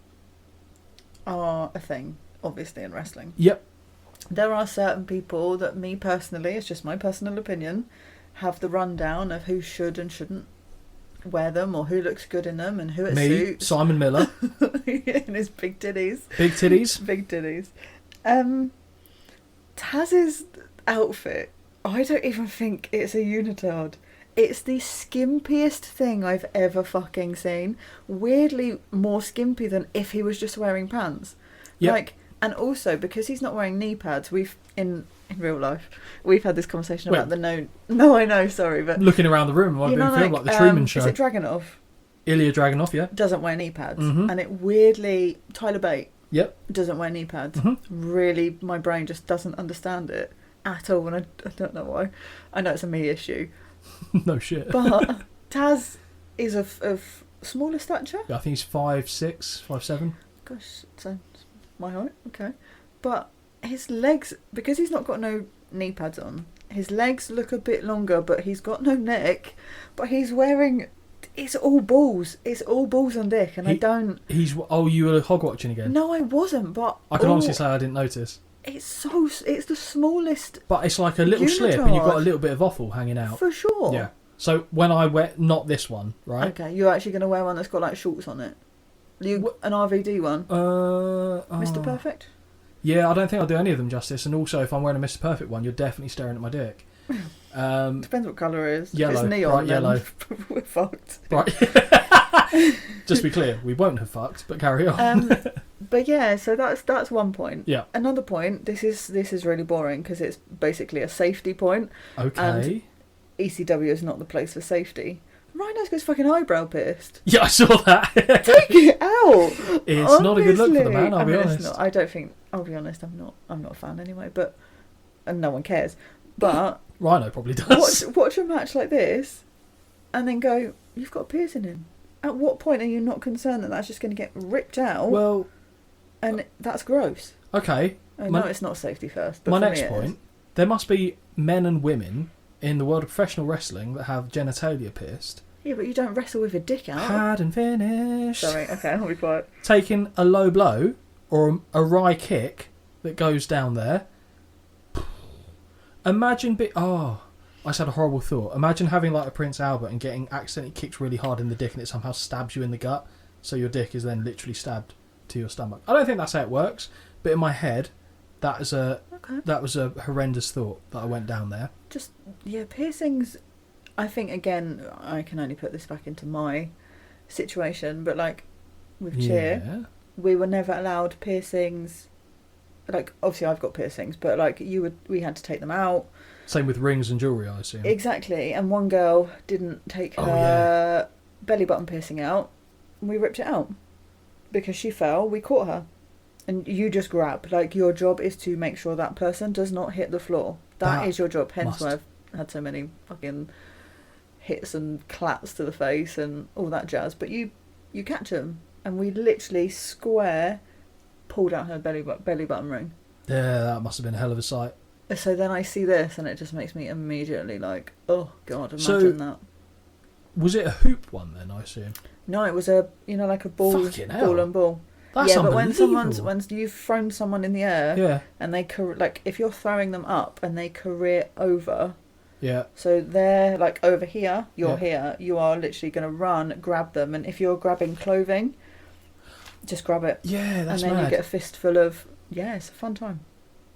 are a thing, obviously, in wrestling. Yep. There are certain people that me personally, it's just my personal opinion, have the rundown of who should and shouldn't wear them or who looks good in them and who it suits. Simon Miller. In his big titties. Big titties? Big titties. Taz's outfit, I don't even think it's a unitard. It's the skimpiest thing I've ever fucking seen. Weirdly more skimpy than if he was just wearing pants. Yep. And also, because he's not wearing knee pads, we've, in real life, we've had this conversation about the no... No, I know, sorry, but... Looking around the room, it might feel like the Truman Show. Is it Dragunov? Ilya Dragunov, yeah. Doesn't wear knee pads. And it weirdly... Tyler Bate. Yep. Doesn't wear knee pads. Really, my brain just doesn't understand it at all, and I don't know why. I know it's a me issue. No shit. But Taz is of smaller stature. Yeah, I think he's 5'6", 5'7". Gosh, so my height, okay. But his legs, because he's not got no knee pads on, his legs look a bit longer, but he's got no neck. But he's wearing... It's all balls. It's all balls on dick, and I don't... you were hog watching again? No, I wasn't, but... I can honestly say I didn't notice. It's the smallest... But it's like a little slip, and you've got a little bit of offal hanging out. For sure. Yeah. So when I wear... Not this one, right? Okay, you're actually going to wear one that's got, like, shorts on it? An RVD one? Mr. Perfect? Yeah, I don't think I'll do any of them justice, and also if I'm wearing a Mr. Perfect one, you're definitely staring at my dick. Depends what colour it is. Yellow, if it's neon, bright yellow. We're fucked. Right. Just to be clear, we won't have fucked, but carry on. But yeah, so that's one point. Yeah. Another point. This is really boring because it's basically a safety point. Okay. And ECW is not the place for safety. Rhino's got his fucking eyebrow pierced. Yeah, I saw that. Take it out. It's honestly not a good look for the man. I'll be honest. It's not. I don't think. I'll be honest. I'm not a fan anyway. But and no one cares. But Rhino probably does. Watch a match like this, and then go. You've got a piercing in. At what point are you not concerned that that's just going to get ripped out? Well, and that's gross. Okay. I know it's not safety first. But my next point: there must be men and women in the world of professional wrestling that have genitalia pierced, Yeah, but you don't wrestle with a dick out. Hadn't finished. Sorry, okay, I'll be quiet. Taking a low blow or a wry kick that goes down there. Imagine I just had a horrible thought. Imagine having like a Prince Albert and getting accidentally kicked really hard in the dick and it somehow stabs you in the gut, so your dick is then literally stabbed to your stomach. I don't think that's how it works, but in my head, that was a horrendous thought that I went down there. Piercings. I think, again, I can only put this back into my situation, but like with cheer, we were never allowed piercings. Like, obviously I've got piercings, but like we had to take them out. Same with rings and jewellery, I assume. Exactly, and one girl didn't take her belly button piercing out. We ripped it out because she fell. We caught her, and you just grab. Like, your job is to make sure that person does not hit the floor. That is your job. Hence why I've had so many fucking hits and claps to the face and all that jazz. But you catch them, and we literally square pulled out her belly button ring. Yeah, that must have been a hell of a sight. So then I see this, and it just makes me immediately like, oh god, imagine that. Was it a hoop one then, I assume? No, it was a like a ball, Fucking hell. ball and ball. That's but unbelievable. when you've thrown someone in the air, and they if you're throwing them up and they career over, so they're like over here, you're here, you are literally going to run, grab them, and if you're grabbing clothing, just grab it. Yeah, that's and then mad. You get a fistful of it's a fun time.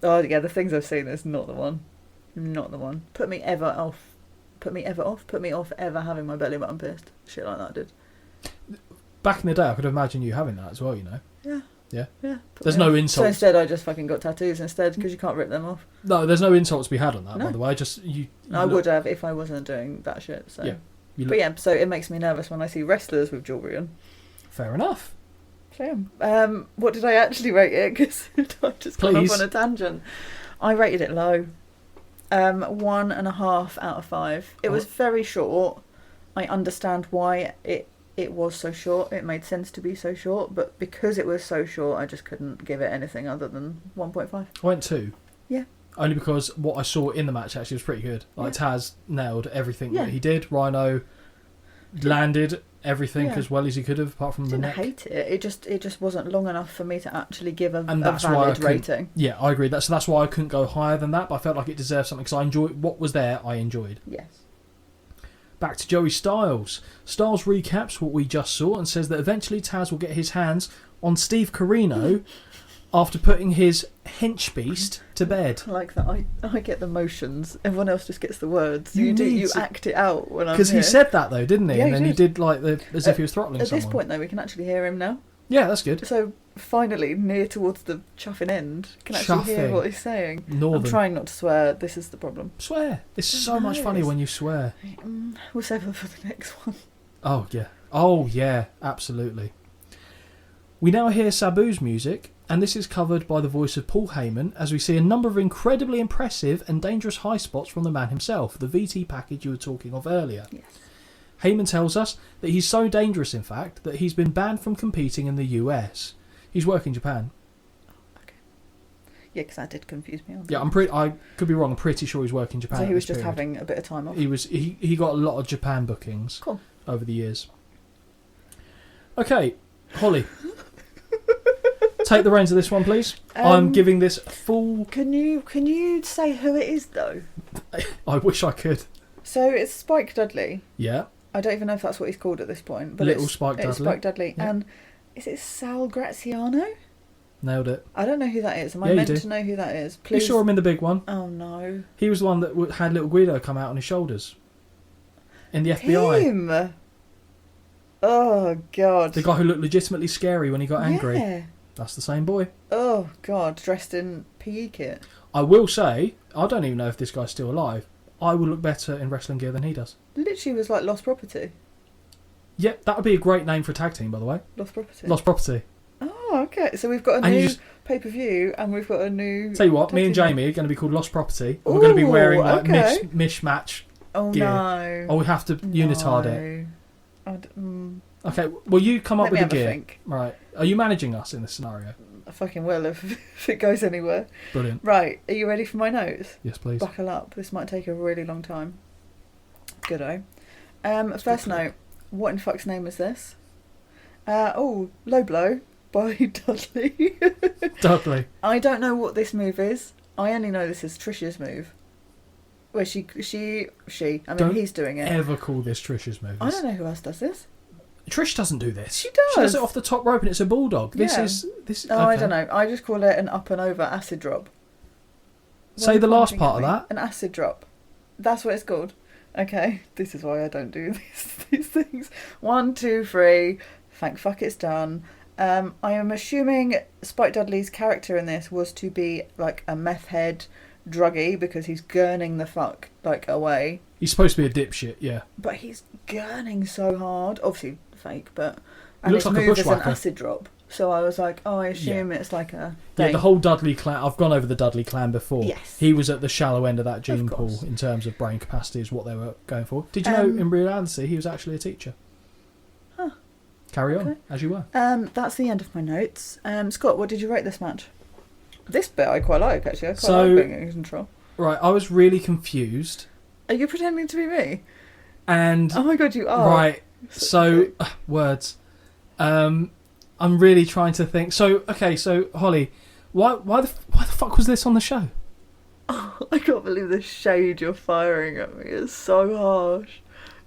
Oh yeah, the things I've seen is not the one. Not the one. Put me off ever having my belly button pierced. Shit like that did. Back in the day, I could imagine you having that as well, you know. Yeah. There's no insults. So instead, I just fucking got tattoos instead because you can't rip them off. No, there's no insults to be had on that, by the way. Just I would have if I wasn't doing that shit. So so it makes me nervous when I see wrestlers with jewellery on. Fair enough. So, what did I actually rate it? Because I've just gone off on a tangent. I rated it low. 1.5 out of 5. It was very short. I understand why it was so short. It made sense to be so short, but because it was so short, I just couldn't give it anything other than 1.5. I went 2. Yeah. Only because what I saw in the match actually was pretty good. Like Taz nailed everything that he did. Rhino landed everything as well as he could have, apart from the neck. I didn't hate it. It just wasn't long enough for me to actually give a that's valid rating. Yeah, I agree. That's why I couldn't go higher than that, but I felt like it deserved something because I enjoyed what was there. I enjoyed. Yes. Back to Joey Styles. Styles recaps what we just saw and says that eventually Taz will get his hands on Steve Corino after putting his hench beast to bed. I like that. I get the motions. Everyone else just gets the words. You act it out when I'm here. Because he said that though, didn't he? Yeah, and then he did like as if he was throttling someone. At this point though, we can actually hear him now. Yeah, that's good. So finally, near towards the chuffing end, can actually hear what he's saying. Northern. I'm trying not to swear. This is the problem. Swear. It's so much funnier when you swear. We'll save it for the next one. Oh yeah, absolutely. We now hear Sabu's music, and this is covered by the voice of Paul Heyman, as we see a number of incredibly impressive and dangerous high spots from the man himself, the VT package you were talking of earlier. Yes. Heyman tells us that he's so dangerous, in fact, that he's been banned from competing in the US. He's working Japan. Okay. Yeah, because that did confuse me. Yeah, I could be wrong. I'm pretty sure he's working Japan. So he was just having a bit of time off. He got a lot of Japan bookings. Cool. Over the years. Okay, Holly. Take the reins of this one, please. I'm giving this full... Can you say who it is, though? I wish I could. So it's Spike Dudley. Yeah. I don't even know if that's what he's called at this point. But Spike Dudley. It's Spike Dudley. Yeah. And is it Sal Graziano? Nailed it. I don't know who that is. Am I meant to know who that is? Please. You saw him in the big one. Oh, no. He was the one that had little Guido come out on his shoulders. In the FBI. Him? Oh, God. The guy who looked legitimately scary when he got angry. Yeah. That's the same boy. Oh, God. Dressed in PE kit. I will say, I don't even know if this guy's still alive. I will look better in wrestling gear than he does. Literally was like Lost Property. Yeah, that would be a great name for a tag team, by the way. Lost Property. Lost Property. Oh, okay. So we've got a new pay-per-view and we've got a new... Tell you what, me and Jamie are going to be called Lost Property. And we're going to be wearing like mishmatch gear. No. Oh, we have to unitard it. Okay, well, you come up with the gear. Think. Right. Are you managing us in this scenario? I fucking will if it goes anywhere. Brilliant. Right, are you ready for my notes? Yes, please. Buckle up. This might take a really long time. Good-o. First note, what in fuck's name is this? Low blow by Dudley. Dudley. I don't know what this move is. I only know this is Trish's move. Where he's doing it. Ever call this Trish's move? I don't know who else does this. Trish doesn't do this. She does. She does it off the top rope and it's a bulldog. This is. Oh, okay. I don't know. I just call it an up and over acid drop. Say the last part of that. An acid drop. That's what it's called. Okay, this is why I don't do these things. 1, 2, 3. Thank fuck it's done. I am assuming Spike Dudley's character in this was to be like a meth head druggie because he's gurning the fuck like away. He's supposed to be a dipshit, yeah. But he's gurning so hard. Obviously fake, but... He looks like a move is an bushwhacker. acid drop. So I was like, I assume it's like a Yeah, thing. the whole Dudley clan. I've gone over the Dudley clan before. Yes. He was at the shallow end of that gene pool course. in terms of brain capacity is what they were going for. Did you know in reality he was actually a teacher? Huh. Carry on, as you were. That's the end of my notes. Scott, what did you rate this match? This bit I quite like, actually. I quite So- like being in control. Right, I was really confused. Are you pretending to be me? And Oh my god, you are. right, so words. I'm really trying to think. So Holly, why the fuck was this on the show? Oh, I can't believe the shade you're firing at me is so harsh.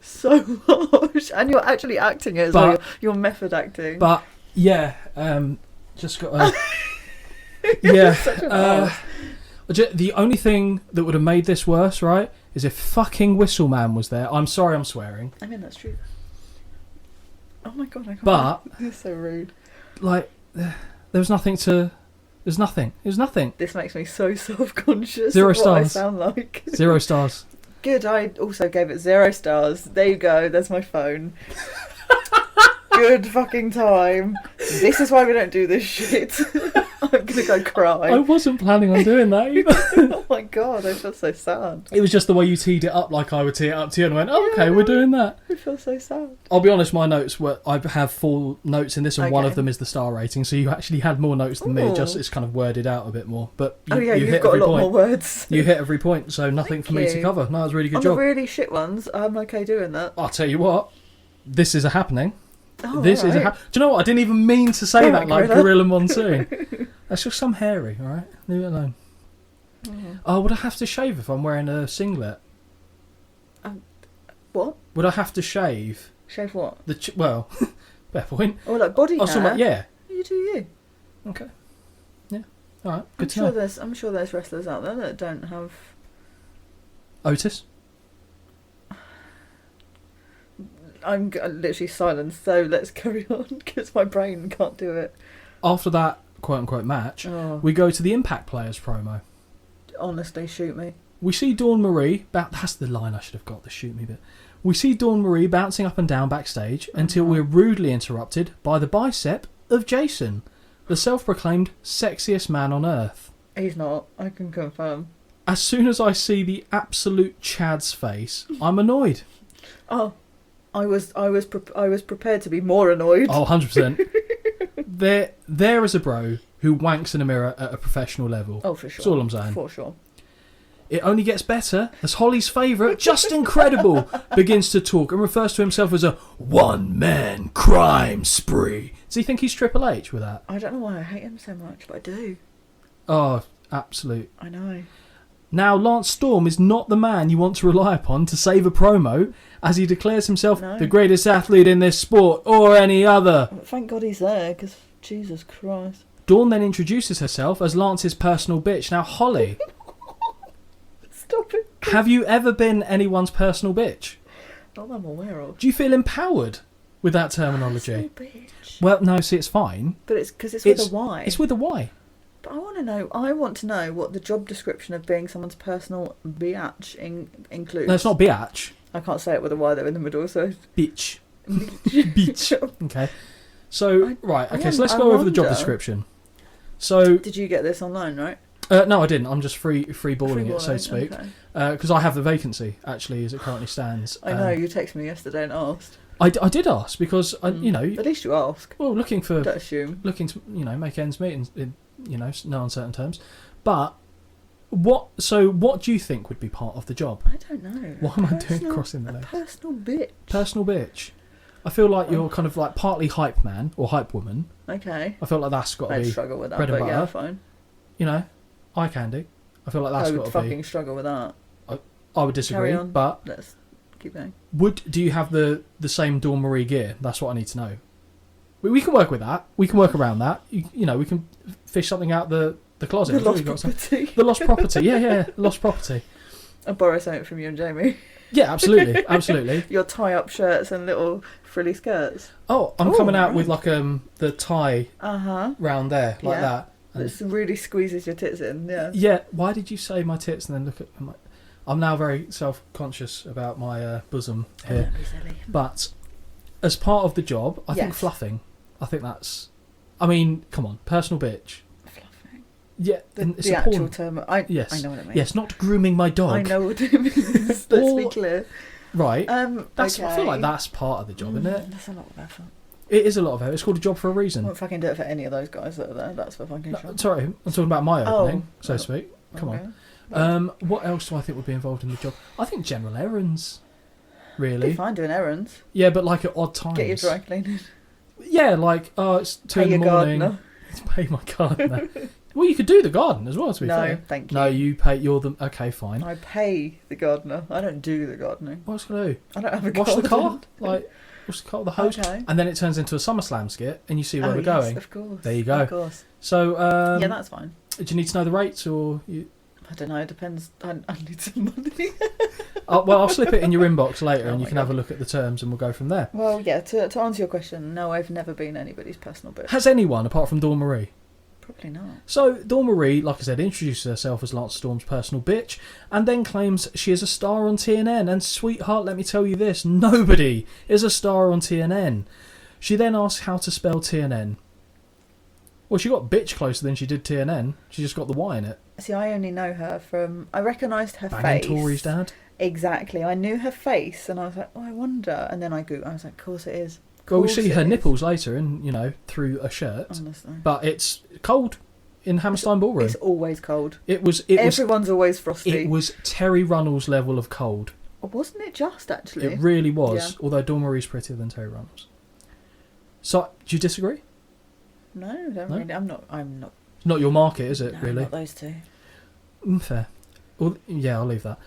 So harsh. And you're actually acting it as well. You're method acting. But yeah, just got a yeah. Such an arse. The only thing that would have made this worse, right, is if fucking Whistleman was there. I'm sorry, I'm swearing. I mean, that's true. Oh my god, I can't. But You're so rude. like, there was nothing to. There's nothing. It was nothing. This makes me so self-conscious. 0 of what I stars. sound like. 0 stars. Good. I also gave it 0 stars. There you go. There's my phone. Good fucking time. This is why we don't do this shit. I'm gonna go cry. I wasn't planning on doing that either. Oh my god, I feel so sad. It was just the way you teed it up, like I would tee it up to you, and I went, "Oh, okay, we're doing that." I feel so sad. I'll be honest, my notes were. I have 4 notes in this, and one Okay. of them is the star rating. So you actually had more notes than me. Ooh. Just it's kind of worded out a bit more. But you, You've hit got a every lot point. more words. You hit every point, so nothing for me to you. cover. No, it was a really good On job. the really shit ones, I'm okay doing that. I'll tell you what, this is a happening. Oh, This is a. alright. Do you know what? I didn't even mean to say that, like Gorilla. Gorilla Monsoon. That's just some hairy, all right? Leave it alone. Oh, would I have to shave if I'm wearing a singlet? What? Would I have to shave? Shave what? Well, fair point. Oh, like body I was talking hair? about, yeah. You do you. Okay. Yeah. All right. Good I'm to sure know. I'm sure there's wrestlers out there that don't have. Otis. I'm literally silent, so let's carry on because my brain can't do it. After that quote unquote match, we go to the Impact Players promo. Honestly, shoot me. We see Dawn Marie. That's the line I should have got. The shoot me bit. We see Dawn Marie bouncing up and down backstage until we're rudely interrupted by the bicep of Jason, the self-proclaimed sexiest man on earth. He's not. I can confirm. As soon as I see the absolute Chad's face, I'm annoyed. Oh, I was prepared to be more annoyed. Oh, 100%. There is a bro who wanks in a mirror at a professional level. Oh, for sure. That's all I'm saying. For sure. It only gets better as Holly's favourite, Just Incredible, begins to talk and refers to himself as a one-man crime spree. Does he think he's Triple H with that? I don't know why I hate him so much, but I do. Oh, absolute. I know. Now, Lance Storm is not the man you want to rely upon to save a promo, as he declares himself the greatest athlete in this sport or any other. Thank God he's there, because Jesus Christ. Dawn then introduces herself as Lance's personal bitch. Now, Holly, Stop it. have you ever been anyone's personal bitch? Not that I'm aware of. Do you feel empowered with that terminology? Bitch. Well, no, see, it's fine. But it's because it's with a Y. It's with a Y. But I want to know what the job description of being someone's personal biatch includes. No, it's not biatch. I can't say it with a Y there in the middle, so... Bitch. Bitch. Okay. So, right, okay, so let's go over the job description. So... Did you get this online, right? No, I didn't. I'm just freeballing it, so to speak. Okay. Because I have the vacancy, actually, as it currently stands. I know, you texted me yesterday and asked. I did ask, because, you know... At least you ask. Well, looking for... Don't assume. Looking to, make ends meet in no uncertain terms. But So what do you think would be part of the job? I don't know. What am I doing crossing the legs? Personal bitch. Personal bitch. I feel like you're kind of like partly hype man or hype woman. Okay. I feel like that's got to I'd be struggle with that, bread and but butter. yeah, fine. You know, eye candy. I feel like that's I got would to fucking be. struggle with that. I would disagree, Carry on. but Let's keep going. do you have the same Dawn Marie gear? That's what I need to know. We can work with that. We can work around that. You know, we can fish something out the closet. The lost property. The lost property. Yeah, lost property. I'll borrow something from you and Jamie. Yeah, absolutely. Your tie-up shirts and little frilly skirts. Oh, I'm coming out with like the tie round there like Yeah. that. It really squeezes your tits in. Yeah. Yeah. Why did you say my tits and then look at my? I'm now very self-conscious about my bosom here. Don't be silly. But as part of the job, I think Yes. fluffing. I think that's. I mean, come on, personal bitch. Fluffing. Yeah, and it's The a actual porn. term. Yes. I know what it means. Yes, not grooming my dog. I know what it means. Let's be clear. Right. That's. Okay. I feel like that's part of the job, isn't it? That's a lot of effort. It is a lot of effort. It's called a job for a reason. I won't fucking do it for any of those guys that are there. That's for fucking sure. Sorry, I'm talking about my opening, so to Oh. speak. Come Okay. on. What else do I think would be involved in the job? I think general errands. Really? Be fine doing errands. Yeah, but like at odd times. Get your dry cleaning. Yeah, like it's 2 in the morning. Gardener. Pay my gardener. Well, you could do the garden as well. To be No, fair. thank you. No, you pay. You're the okay. Fine. I pay the gardener. I don't do the gardening. What's gonna do? I don't have a Wash garden. the car. Like wash the car with the hose, Okay. and then it turns into a SummerSlam skit, and you see where we're yes, going. Of course. There you go. Of course. So, Yeah, that's fine. do you need to know the rates, or you? I don't know. It depends. I need some money. Well, I'll slip it in your inbox later, Oh and you my can God. have a look at the terms, and we'll go from there. Well, yeah. To answer your question, no, I've never been anybody's personal bitch. Has anyone, apart from Dawn Marie? Probably not. So, Dawn Marie, like I said, introduces herself as Lance Storm's personal bitch, and then claims she is a star on TNN. And sweetheart, let me tell you this: nobody is a star on TNN. She then asks how to spell TNN. Well, she got bitch closer than she did TNN. She just got the Y in it. See, I only know her from. I recognised her Banging face. Tory's dad. Exactly. I knew her face, and I was like, oh, I wonder. And then I Googled. I was like, of course it is. Well, we Course see it her is. nipples later, through a shirt. Honestly. But it's cold in Hammerstein Ballroom. It's always cold. Everyone's always frosty. It was Terry Runnels level of cold. Or wasn't it just actually? It really was. Yeah. Although Dawn Marie's prettier than Terry Runnels. So, do you disagree? No, don't No? really. I'm not. Not your market, is it? No, really? not those two. Fair. Well, yeah, I'll leave that.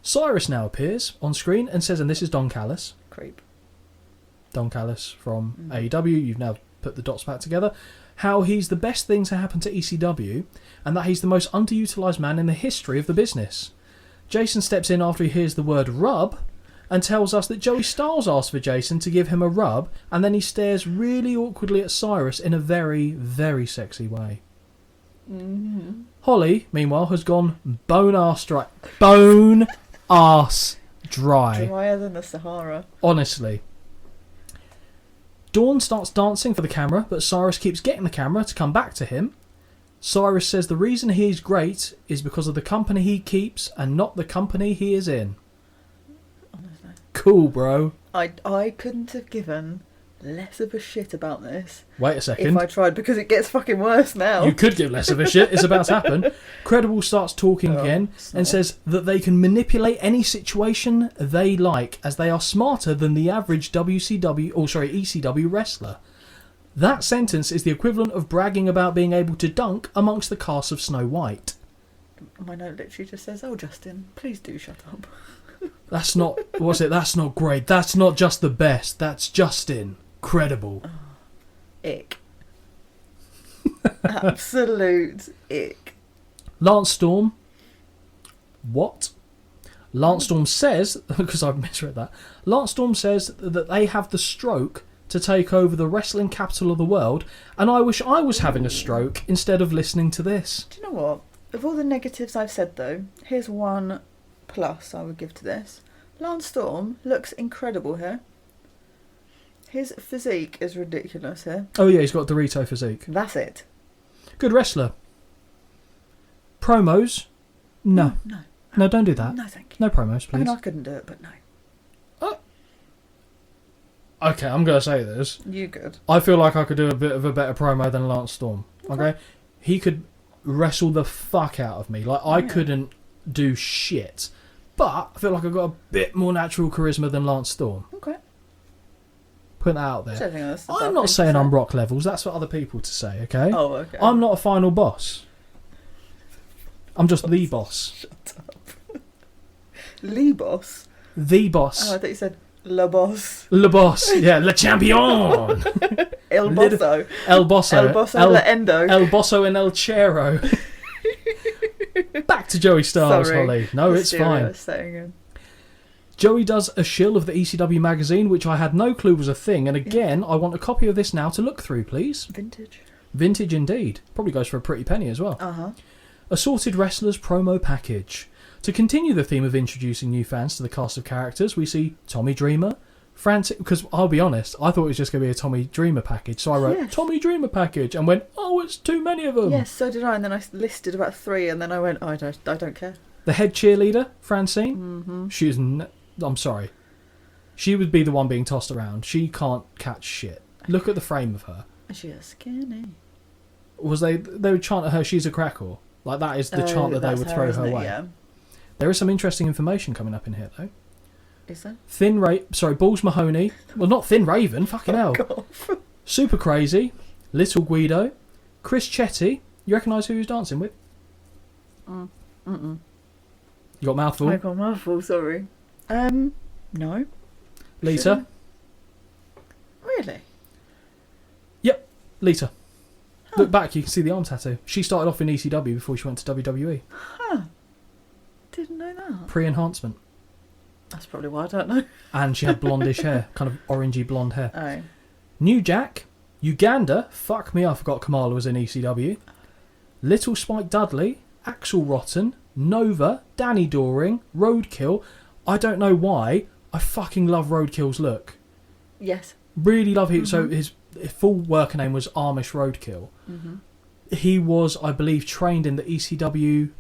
Cyrus now appears on screen and says, and this is Don Callis. Creep. Don Callis from AEW. You've now put the dots back together. How he's the best thing to happen to ECW, and that he's the most underutilised man in the history of the business. Jason steps in after he hears the word rub and tells us that Joey Styles asked for Jason to give him a rub, and then he stares really awkwardly at Cyrus in a very, very sexy way. Mm-hmm. Holly, meanwhile, has gone bone-ass dry. Bone-ass dry. Drier than the Sahara. Honestly. Dawn starts dancing for the camera, but Cyrus keeps getting the camera to come back to him. Cyrus says the reason he's great is because of the company he keeps and not the company he is in. Honestly. Cool, bro. I couldn't have given less of a shit about this Wait a if second. I tried, because it gets fucking worse now. You could give less of a shit. It's about to happen. Credible starts talking again and says that they can manipulate any situation they like, as they are smarter than the average ECW wrestler. That sentence is the equivalent of bragging about being able to dunk amongst the cast of Snow White. My note literally just says, "Oh, Justin, please do shut up." That's not... What's it? That's not great. That's not just the best. That's Justin. Credible. Ick. Absolute ick. Lance Storm. What? Lance Storm says, because I've misread that, Lance Storm says that they have the stroke to take over the wrestling capital of the world, and I wish I was having a stroke instead of listening to this. Do you know what? Of all the negatives I've said, though, here's one plus I would give to this. Lance Storm looks incredible here. His physique is ridiculous here. Oh yeah, he's got Dorito physique. That's it. Good wrestler. Promos? No. No, don't do that. No, thank you. No promos, I mean, please. I couldn't do it, but no. Okay, I'm going to say this. You good. I feel like I could do a bit of a better promo than Lance Storm. Okay? He could wrestle the fuck out of me. Like, I couldn't do shit. But I feel like I've got a bit more natural charisma than Lance Storm. Okay. Put that out there. I'm not I'm saying I'm Rock levels. That's for other people to say, okay? Oh, okay. I'm not a final boss. I'm just the boss. Shut up. Lee boss? The boss. Oh, I thought you said le boss. Le boss. Yeah, le champion. El bosso. El bosso. El bosso le endo. El bosso and el chero. Back to Joey Styles, Sorry. Holly. No, it's fine. Joey does a shill of the ECW magazine, which I had no clue was a thing. And again, I want a copy of this now to look through, please. Vintage. Vintage indeed. Probably goes for a pretty penny as well. Uh-huh. Assorted Wrestlers promo package. To continue the theme of introducing new fans to the cast of characters, we see Tommy Dreamer, Frantic, because I'll be honest, I thought it was just going to be a Tommy Dreamer package, so I wrote Tommy Dreamer package and went, oh, it's too many of them. Yes, so did I, and then I listed about 3, and then I went, oh, I don't care. The head cheerleader, Francine, she's, I'm sorry, she would be the one being tossed around. She can't catch shit. Look at the frame of her. She is skinny. Was they would chant at her, she's a crackle. Like, that is the chant that they would throw her way. Yeah. There is some interesting information coming up in here, though. Is there? Balls Mahoney. Well, not Thin Raven. Fucking hell. Super Crazy. Little Guido. Chris Chetty. You recognise who he was dancing with? Mm-mm. You got a mouthful? I got a mouthful, sorry. No. Lita. Sure. Really? Yep, Lita. Huh. Look back, you can see the arm tattoo. She started off in ECW before she went to WWE. Huh. Didn't know that. Pre-enhancement. That's probably why I don't know. And she had blondish hair, kind of orangey blonde hair. Oh. New Jack, Uganda, fuck me, I forgot Kamala was in ECW. Little Spike Dudley, Axel Rotten, Nova, Danny Doring, Roadkill. I don't know why, I fucking love Roadkill's look. Yes. Really love him. So his full worker name was Amish Roadkill. Mm-hmm. He was, I believe, trained in the ECW...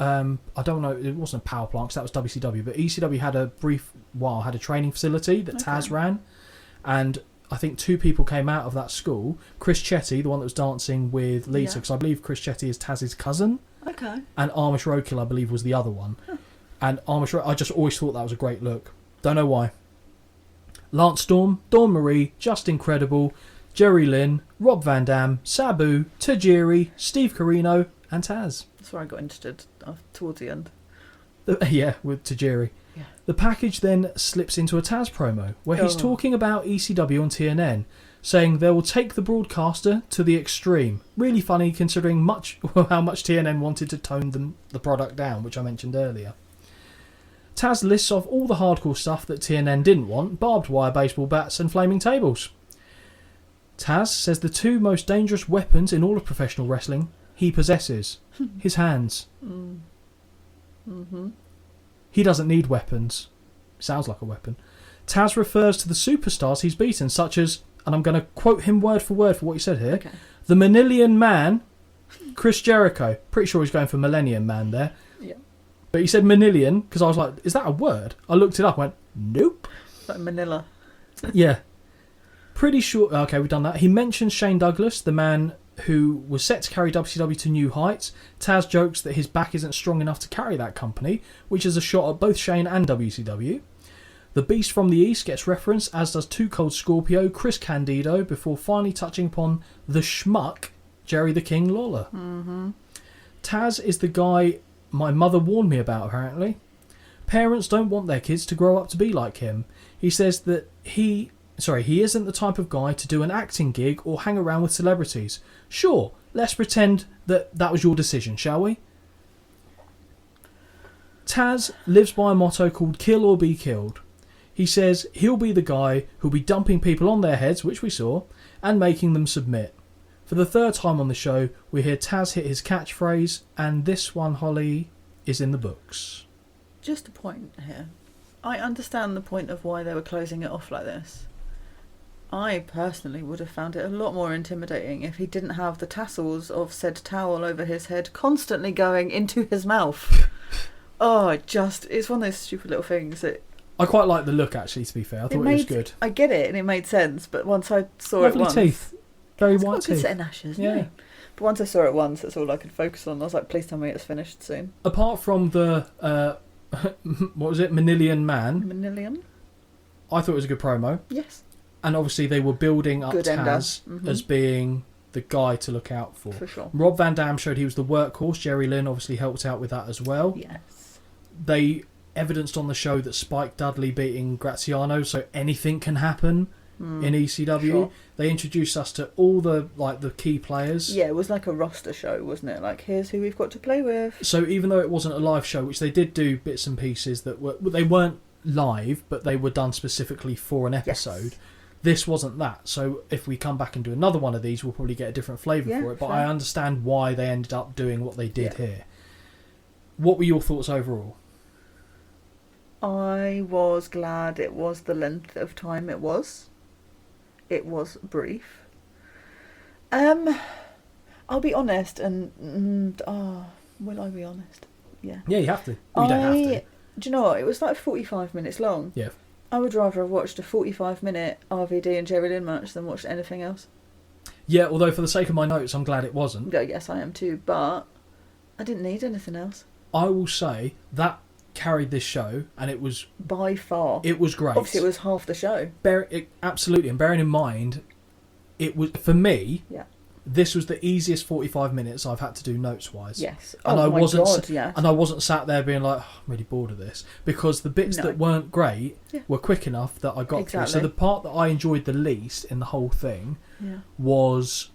I don't know, it wasn't a power plant because that was WCW, but ECW had a brief while, had a training facility that Taz ran, and I think 2 people came out of that school. Chris Chetty, the one that was dancing with Lita, because I believe Chris Chetty is Taz's cousin. Okay. And Amish Roadkill, I believe, was the other one. Huh. And I just always thought that was a great look. Don't know why. Lance Storm, Dawn Marie, Just Incredible, Jerry Lynn, Rob Van Dam, Sabu, Tajiri, Steve Corino, and Taz. That's where I got interested towards the end. Yeah, with Tajiri. Yeah. The package then slips into a Taz promo where he's talking about ECW on TNN, saying they will take the broadcaster to the extreme. Really funny considering how much TNN wanted to tone the product down, which I mentioned earlier. Taz lists off all the hardcore stuff that TNN didn't want: barbed wire baseball bats and flaming tables. Taz says the 2 most dangerous weapons in all of professional wrestling he possesses: his hands. Mm-hmm. He doesn't need weapons. Sounds like a weapon. Taz refers to the superstars he's beaten, such as, and I'm going to quote him word for word for what he said here, the Manilian Man, Chris Jericho. Pretty sure he's going for Millennium Man there. Yeah. But he said Manilian, because I was like, is that a word? I looked it up and went, nope. Like Manila. Yeah. Pretty sure... Okay, we've done that. He mentions Shane Douglas, the man who was set to carry WCW to new heights. Taz jokes that his back isn't strong enough to carry that company, which is a shot at both Shane and WCW. The Beast from the East gets referenced, as does Too Cold Scorpio, Chris Candido, before finally touching upon the schmuck, Jerry the King Lawler. Mm-hmm. Taz is the guy my mother warned me about, apparently. Parents don't want their kids to grow up to be like him. He says that he isn't the type of guy to do an acting gig or hang around with celebrities. Sure, let's pretend that was your decision, shall we? Taz lives by a motto called kill or be killed. He says he'll be the guy who'll be dumping people on their heads, which we saw, and making them submit. For the 3rd time on the show, we hear Taz hit his catchphrase, and this one, Holly, is in the books. Just a point here. I understand the point of why they were closing it off like this. I personally would have found it a lot more intimidating if he didn't have the tassels of said towel over his head constantly going into his mouth. It's one of those stupid little things that... I quite like the look, actually, to be fair. I thought it was good. I get it, and it made sense, but once I saw Lovely it once... teeth. Very white teeth. teeth. Set in ashes, yeah. But once I saw it once, that's all I could focus on. I was like, please tell me it's finished soon. Apart from the, what was it, Manilian Man? Manilian? I thought it was a good promo. Yes. And obviously they were building up Good Taz as being the guy to look out for. For sure. Rob Van Dam showed he was the workhorse. Jerry Lynn obviously helped out with that as well. Yes. They evidenced on the show that Spike Dudley beating Graziano, so anything can happen in ECW. Sure. They introduced us to all the key players. Yeah, it was like a roster show, wasn't it? Like, here's who we've got to play with. So even though it wasn't a live show, which they did do bits and pieces that they weren't live, but they were done specifically for an episode. Yes. This wasn't that. So if we come back and do another one of these, we'll probably get a different flavour for it. But I understand why they ended up doing what they did here. What were your thoughts overall? I was glad it was the length of time it was. It was brief. I'll be honest, and will I be honest? Yeah. Yeah, you have to. Well, you don't have to. Do you know what? It was like 45 minutes long. Yeah. I would rather have watched a 45-minute RVD and Jerry Lynn match than watched anything else. Yeah, although for the sake of my notes, I'm glad it wasn't. Yeah, yes, I am too, but I didn't need anything else. I will say that carried this show, and it was... By far. It was great. Obviously, it was half the show. Absolutely, and bearing in mind, it was, for me... Yeah. This was the easiest 45 minutes I've had to do notes-wise. Yes. And oh I my wasn't, God, yes. And I wasn't sat there being like, oh, I'm really bored of this. Because the bits that weren't great were quick enough that I got through. So the part that I enjoyed the least in the whole thing was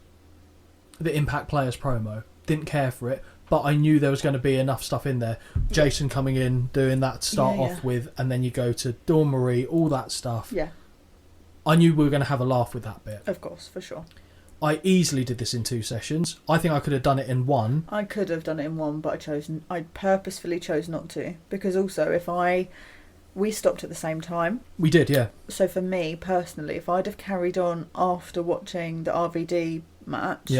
the Impact Players promo. Didn't care for it, but I knew there was going to be enough stuff in there. Jason coming in, doing that to start off with, and then you go to Dawn Marie, all that stuff. Yeah. I knew we were going to have a laugh with that bit. Of course, for sure. I easily did this in 2 sessions. I think I could have done it in 1. I could have done it in 1, but I purposefully chose not to. Because also, we stopped at the same time. We did, yeah. So for me, personally, if I'd have carried on after watching the RVD match,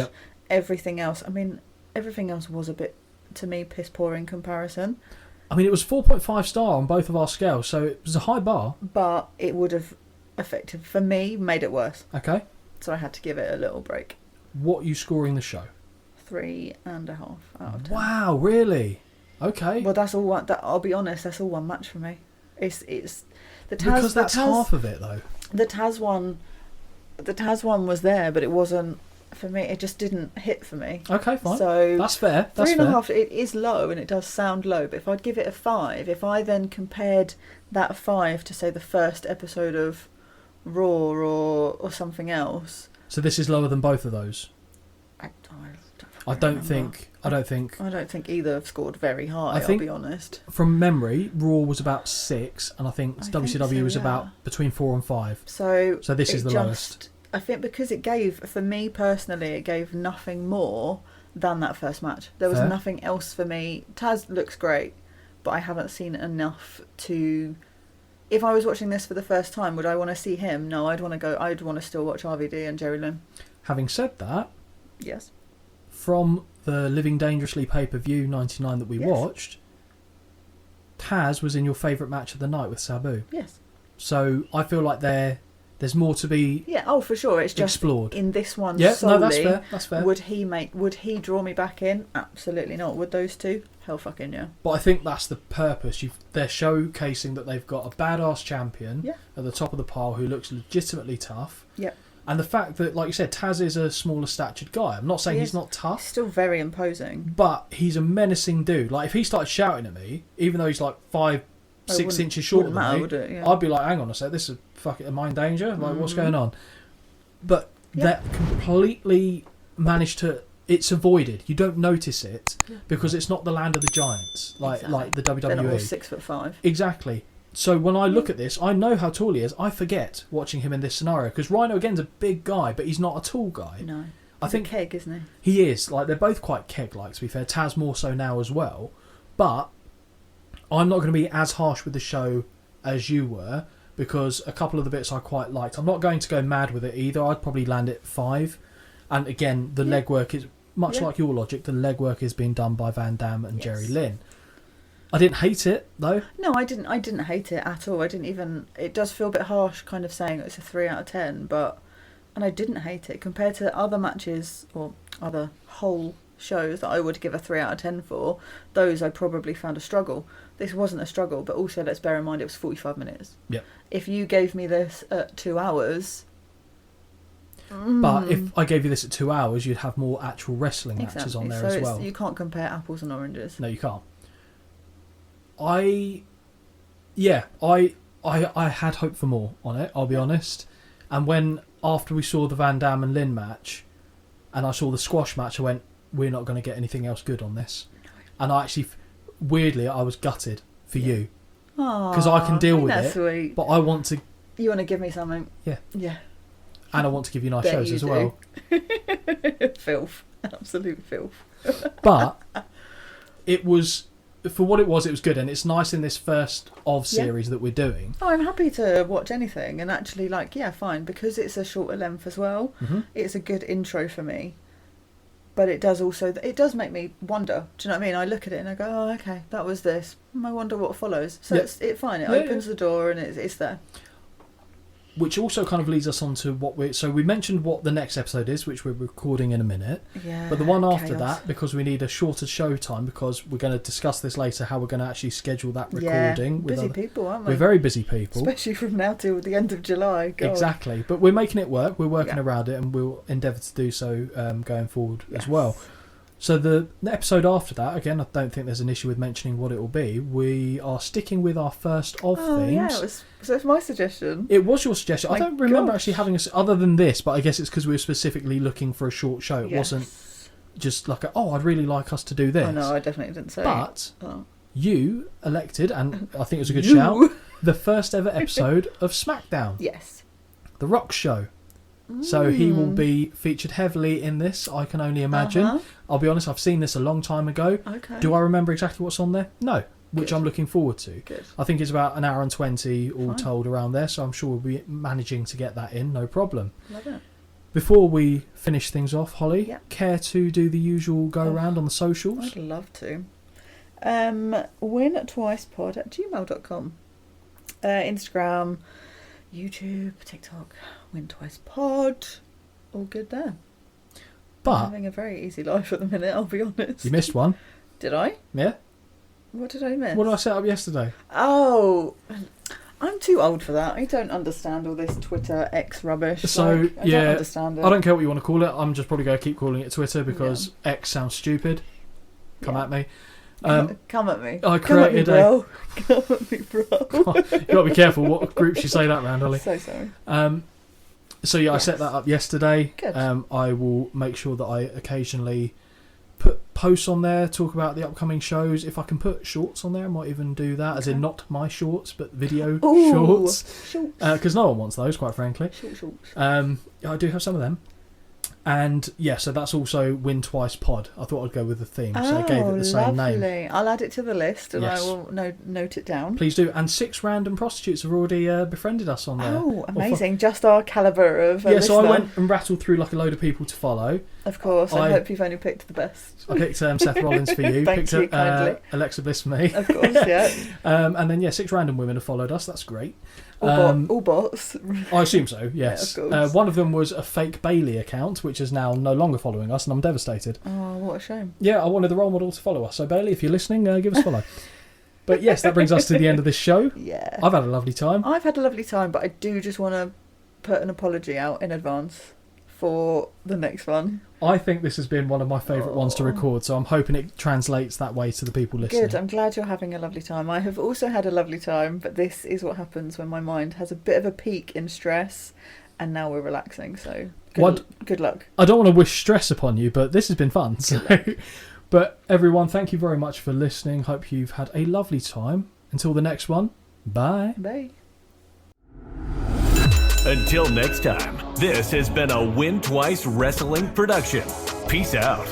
everything else was a bit, to me, piss poor in comparison. I mean, it was 4.5 star on both of our scales, so it was a high bar. But it would have for me, made it worse. Okay. So I had to give it a little break. What are you scoring the show? 3.5 out of 10. Wow, really? Okay. Well, that's all one. I'll be honest, that's all one match for me. It's the Taz. Because that's half of it, though. The Taz one was there, but it wasn't for me. It just didn't hit for me. Okay, fine. So that's fair. That's 3.5. It is low, and it does sound low. But if I'd give it a 5, if I then compared that 5 to say the first episode of Raw or something else. So this is lower than both of those. I don't think either have scored very high. I'll be honest. From memory, Raw was about 6, and I think WCW was about between 4 and 5. So this is the lowest. I think because it gave, for me personally, it gave nothing more than that first match. There was nothing else for me. Taz looks great, but I haven't seen enough to. If I was watching this for the first time, would I want to see him? No, I'd want to still watch RVD and Jerry Lynn. Having said that, yes. From the Living Dangerously pay-per-view 99 that we watched, Taz was in your favourite match of the night with Sabu. Yes. So I feel like there's more to be for sure. It's just explored in this one. Yeah, solely, no, that's fair. That's fair. Would he draw me back in? Absolutely not. Would those two? Hell fucking yeah. But I think that's the purpose. They're showcasing that they've got a badass champion at the top of the pile who looks legitimately tough. Yeah. And the fact that, like you said, Taz is a smaller statured guy. I'm not saying he's not tough. He's still very imposing. But he's a menacing dude. Like, if he started shouting at me, even though he's like 5-6 inches shorter than me, I'd be like, hang on a sec, this is fucking, am I in danger? Like, what's going on? But that completely managed to... It's avoided. You don't notice it because it's not the land of the giants, like the WWE. They're not all 6'5". Exactly. So when I look at this, I know how tall he is. I forget watching him in this scenario because Rhino again's a big guy, but he's not a tall guy. No, I think a keg, isn't he? He is. Like, they're both quite keg-like, to be fair. Taz more so now as well. But I'm not going to be as harsh with the show as you were because a couple of the bits I quite liked. I'm not going to go mad with it either. I'd probably land it 5. And again, the legwork is much like your logic. The legwork is being done by Van Dam and Jerry Lynn. I didn't hate it though. No, I didn't hate it at all. I didn't even. It does feel a bit harsh, kind of saying it's a 3 out of 10, and I didn't hate it compared to other matches or other whole shows that I would give a 3 out of 10 for, those I probably found a struggle. This wasn't a struggle, but also let's bear in mind it was 45 minutes. Yeah. If you gave me this at 2 hours... But if I gave you this at 2 hours, you'd have more actual wrestling matches on there so as well. You can't compare apples and oranges. No, you can't. I had hope for more on it, I'll be honest. And after we saw the Van Damme and Lynn match, and I saw the squash match, I went, we're not going to get anything else good on this. And I actually, weirdly, I was gutted for you. Because I can deal with it. Sweet. But I want to... You want to give me something? Yeah. Yeah. And I want to give you nice shows as well. Filth. Absolute filth. But it was... For what it was good, and it's nice in this first of series that we're doing. Oh, I'm happy to watch anything, and actually, fine, because it's a shorter length as well. Mm-hmm. It's a good intro for me, but it does make me wonder. Do you know what I mean? I look at it and I go, oh, okay, that was this. I wonder what follows. So it's fine. It opens the door and it's there. Which also kind of leads us on to we mentioned what the next episode is, which we're recording in a minute. Yeah. But the one after that, because we need a shorter show time, because we're going to discuss this later, how we're going to actually schedule that recording. Yeah, busy people, aren't we? We're very busy people. Especially from now till the end of July. God. Exactly. But we're making it work. We're working around it, and we'll endeavour to do so going forward as well. So the episode after that, again, I don't think there's an issue with mentioning what it will be. We are sticking with our first of themes. Yeah, so it's my suggestion. It was your suggestion. I don't remember actually having other than this, but I guess it's because we were specifically looking for a short show. It wasn't just like, I'd really like us to do this. Oh, no, I definitely didn't say. But you elected, and I think it was a good shout, the first ever episode of SmackDown. Yes. The Rock Show. So he will be featured heavily in this, I can only imagine. I'll be honest, I've seen this a long time ago. Okay. Do I remember exactly what's on there? No, which I'm looking forward to. Good. I think it's about 1 hour and 20 all told around there, so I'm sure we'll be managing to get that in, no problem. Love it. Before we finish things off, Holly, care to do the usual go-around on the socials? I'd love to. wintwicepod@gmail.com. Instagram, YouTube, TikTok, wintwicepod. All good there. But I'm having a very easy life at the minute, I'll be honest. You missed one. Did I? Yeah. What did I miss? What did I set up yesterday? Oh, I'm too old for that. I don't understand all this Twitter X rubbish. So, I don't understand it. I don't care what you want to call it. I'm just probably going to keep calling it Twitter because X sounds stupid. Come at me. Come at me. I created Come at me, bro. You got to be careful what groups you say that round, Holly. So sorry. So I set that up yesterday. Good. I will make sure that I occasionally put posts on there, talk about the upcoming shows. If I can put shorts on there, I might even do that, as in not my shorts, but video shorts. Because no one wants those, quite frankly. Shorts. I do have some of them. And so that's also Win Twice Pod. I thought I'd go with the theme, so I gave it the same name. I'll add it to the list and I will note it down. Please do. And 6 random prostitutes have already befriended us on there. Oh, amazing. Just our calibre of so listener. I went and rattled through like a load of people to follow. Of course. I hope you've only picked the best. I picked Seth Rollins for you. Thank you kindly. Alexa Bliss for me. Of course, yeah. And then 6 random women have followed us. That's great. All bots. I assume so, yes. Yeah, of course. One of them was a fake Bailey account, which is now no longer following us, and I'm devastated. Oh, what a shame. Yeah, I wanted the role model to follow us. So, Bailey, if you're listening, give us a follow. But yes, that brings us to the end of this show. Yeah. I've had a lovely time. I've had a lovely time, but I do just want to put an apology out in advance for the next one. I think this has been one of my favourite ones to record, so I'm hoping it translates that way to the people listening. Good, I'm glad you're having a lovely time. I have also had a lovely time, but this is what happens when my mind has a bit of a peak in stress, and now we're relaxing, so good luck. I don't want to wish stress upon you, but this has been fun. So. But everyone, thank you very much for listening. Hope you've had a lovely time. Until the next one, bye. Bye. Until next time, this has been a Win Twice Wrestling production. Peace out.